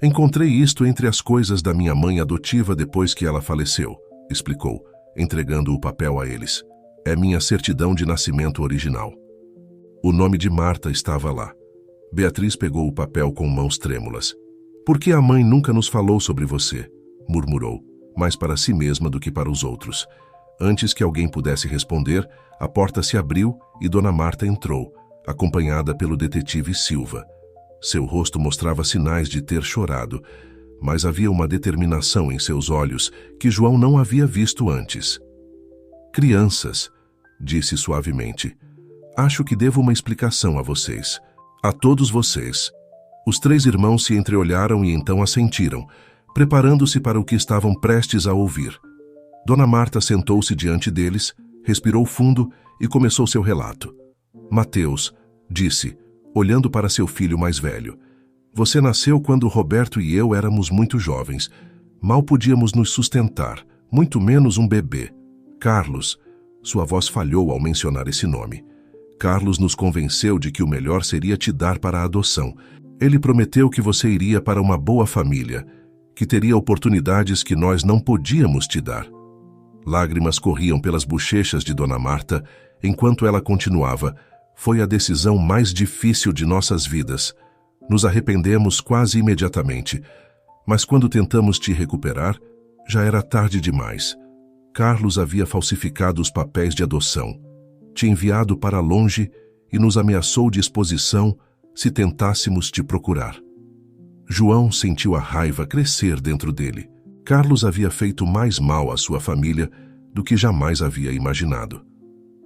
Encontrei isto entre as coisas da minha mãe adotiva depois que ela faleceu, explicou, entregando o papel a eles. É minha certidão de nascimento original. O nome de Marta estava lá. Beatriz pegou o papel com mãos trêmulas. Por que a mãe nunca nos falou sobre você? Murmurou, mais para si mesma do que para os outros. Antes que alguém pudesse responder, a porta se abriu e Dona Marta entrou, acompanhada pelo detetive Silva. Seu rosto mostrava sinais de ter chorado, mas havia uma determinação em seus olhos que João não havia visto antes. Crianças, disse suavemente, Acho que devo uma explicação a vocês. A todos vocês. Os 3 irmãos se entreolharam e então assentiram, preparando-se para o que estavam prestes a ouvir. Dona Marta sentou-se diante deles, respirou fundo e começou seu relato. Mateus, disse, olhando para seu filho mais velho, você nasceu quando Roberto e eu éramos muito jovens. Mal podíamos nos sustentar, muito menos um bebê. Carlos, sua voz falhou ao mencionar esse nome. Carlos nos convenceu de que o melhor seria te dar para a adoção. Ele prometeu que você iria para uma boa família, que teria oportunidades que nós não podíamos te dar. Lágrimas corriam pelas bochechas de Dona Marta, enquanto ela continuava. Foi a decisão mais difícil de nossas vidas. Nos arrependemos quase imediatamente, mas quando tentamos te recuperar, já era tarde demais. Carlos havia falsificado os papéis de adoção, te enviado para longe e nos ameaçou de exposição se tentássemos te procurar. João sentiu a raiva crescer dentro dele. Carlos havia feito mais mal à sua família do que jamais havia imaginado.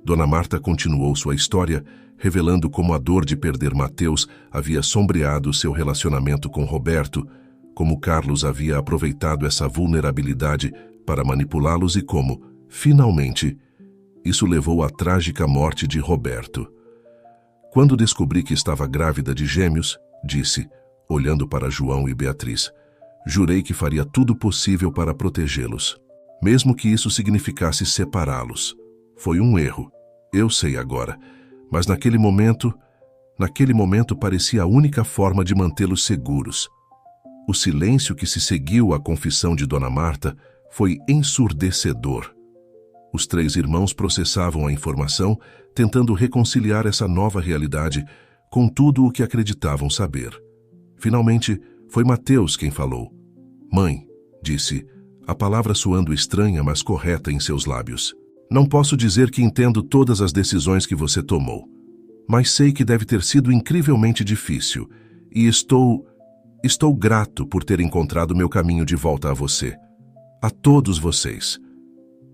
Dona Marta continuou sua história, revelando como a dor de perder Mateus havia sombreado seu relacionamento com Roberto, como Carlos havia aproveitado essa vulnerabilidade para manipulá-los e como, finalmente, isso levou à trágica morte de Roberto. Quando descobri que estava grávida de gêmeos, disse, olhando para João e Beatriz, jurei que faria tudo possível para protegê-los, mesmo que isso significasse separá-los. Foi um erro, eu sei agora, mas naquele momento parecia a única forma de mantê-los seguros. O silêncio que se seguiu à confissão de Dona Marta foi ensurdecedor. Os 3 irmãos processavam a informação, tentando reconciliar essa nova realidade com tudo o que acreditavam saber. Finalmente, foi Mateus quem falou. Mãe, disse, a palavra soando estranha, mas correta em seus lábios. Não posso dizer que entendo todas as decisões que você tomou, mas sei que deve ter sido incrivelmente difícil e estou grato por ter encontrado meu caminho de volta a você. A todos vocês.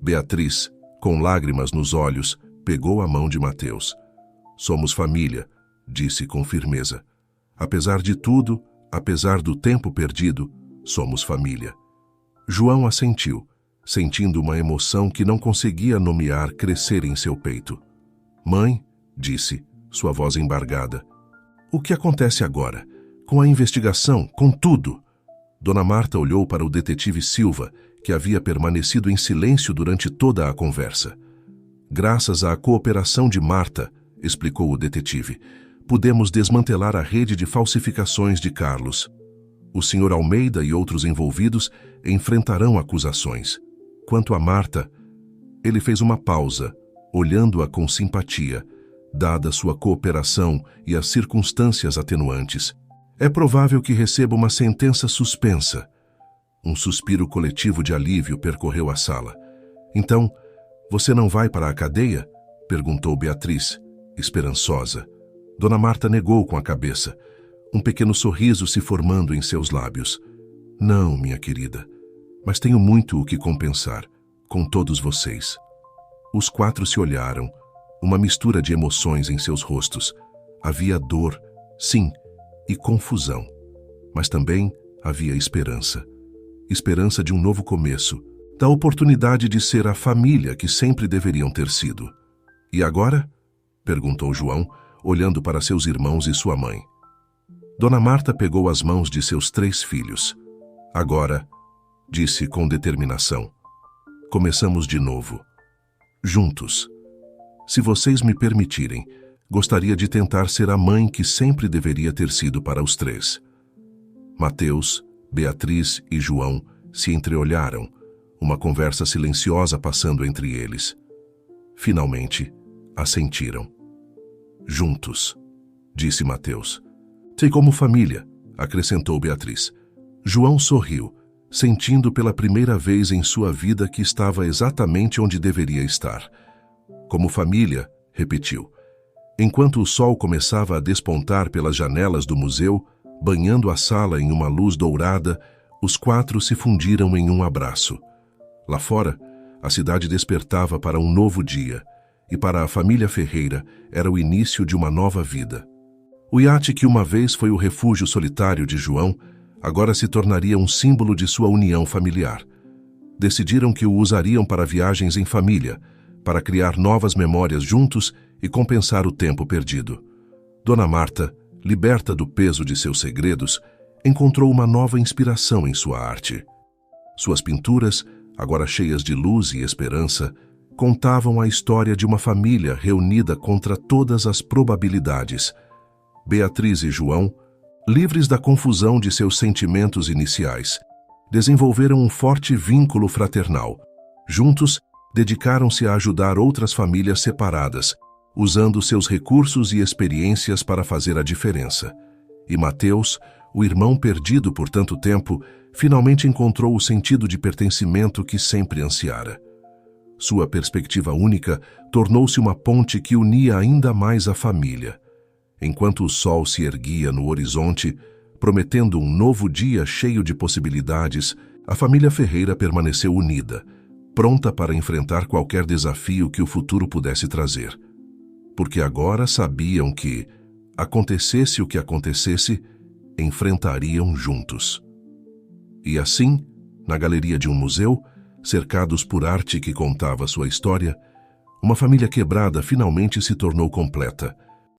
Beatriz, com lágrimas nos olhos, pegou a mão de Mateus. Somos família, disse com firmeza. Apesar de tudo, apesar do tempo perdido, somos família. João assentiu, sentindo uma emoção que não conseguia nomear crescer em seu peito. Mãe, disse, sua voz embargada. O que acontece agora? Com a investigação, com tudo? Dona Marta olhou para o detetive Silva, que havia permanecido em silêncio durante toda a conversa. Graças à cooperação de Marta, explicou o detetive, pudemos desmantelar a rede de falsificações de Carlos. O Sr. Almeida e outros envolvidos enfrentarão acusações. Quanto a Marta, ele fez uma pausa, olhando-a com simpatia, dada sua cooperação e as circunstâncias atenuantes. É provável que receba uma sentença suspensa. Um suspiro coletivo de alívio percorreu a sala. Então, você não vai para a cadeia? Perguntou Beatriz, esperançosa. Dona Marta negou com a cabeça, um pequeno sorriso se formando em seus lábios. Não, minha querida, mas tenho muito o que compensar, com todos vocês. Os 4 se olharam, uma mistura de emoções em seus rostos. Havia dor, sim, e confusão, mas também havia esperança. Esperança de um novo começo, da oportunidade de ser a família que sempre deveriam ter sido. E agora? Perguntou João, olhando para seus irmãos e sua mãe. Dona Marta pegou as mãos de seus 3 filhos. Agora, disse com determinação, começamos de novo. Juntos. Se vocês me permitirem, gostaria de tentar ser a mãe que sempre deveria ter sido para os 3. Mateus, Beatriz e João se entreolharam, uma conversa silenciosa passando entre eles. Finalmente, assentiram. Juntos, disse Mateus. Sei como família, acrescentou Beatriz. João sorriu, sentindo pela primeira vez em sua vida que estava exatamente onde deveria estar. Como família, repetiu. Enquanto o sol começava a despontar pelas janelas do museu, banhando a sala em uma luz dourada, os 4 se fundiram em um abraço. Lá fora, a cidade despertava para um novo dia, e para a família Ferreira era o início de uma nova vida. O iate que uma vez foi o refúgio solitário de João, agora se tornaria um símbolo de sua união familiar. Decidiram que o usariam para viagens em família, para criar novas memórias juntos e compensar o tempo perdido. Dona Marta, liberta do peso de seus segredos, encontrou uma nova inspiração em sua arte. Suas pinturas, agora cheias de luz e esperança, contavam a história de uma família reunida contra todas as probabilidades. Beatriz e João, livres da confusão de seus sentimentos iniciais, desenvolveram um forte vínculo fraternal. Juntos, dedicaram-se a ajudar outras famílias separadas, usando seus recursos e experiências para fazer a diferença. E Mateus, o irmão perdido por tanto tempo, finalmente encontrou o sentido de pertencimento que sempre ansiara. Sua perspectiva única tornou-se uma ponte que unia ainda mais a família. Enquanto o sol se erguia no horizonte, prometendo um novo dia cheio de possibilidades, a família Ferreira permaneceu unida, pronta para enfrentar qualquer desafio que o futuro pudesse trazer. Porque agora sabiam que, acontecesse o que acontecesse, enfrentariam juntos. E assim, na galeria de um museu, cercados por arte que contava sua história, uma família quebrada finalmente se tornou completa,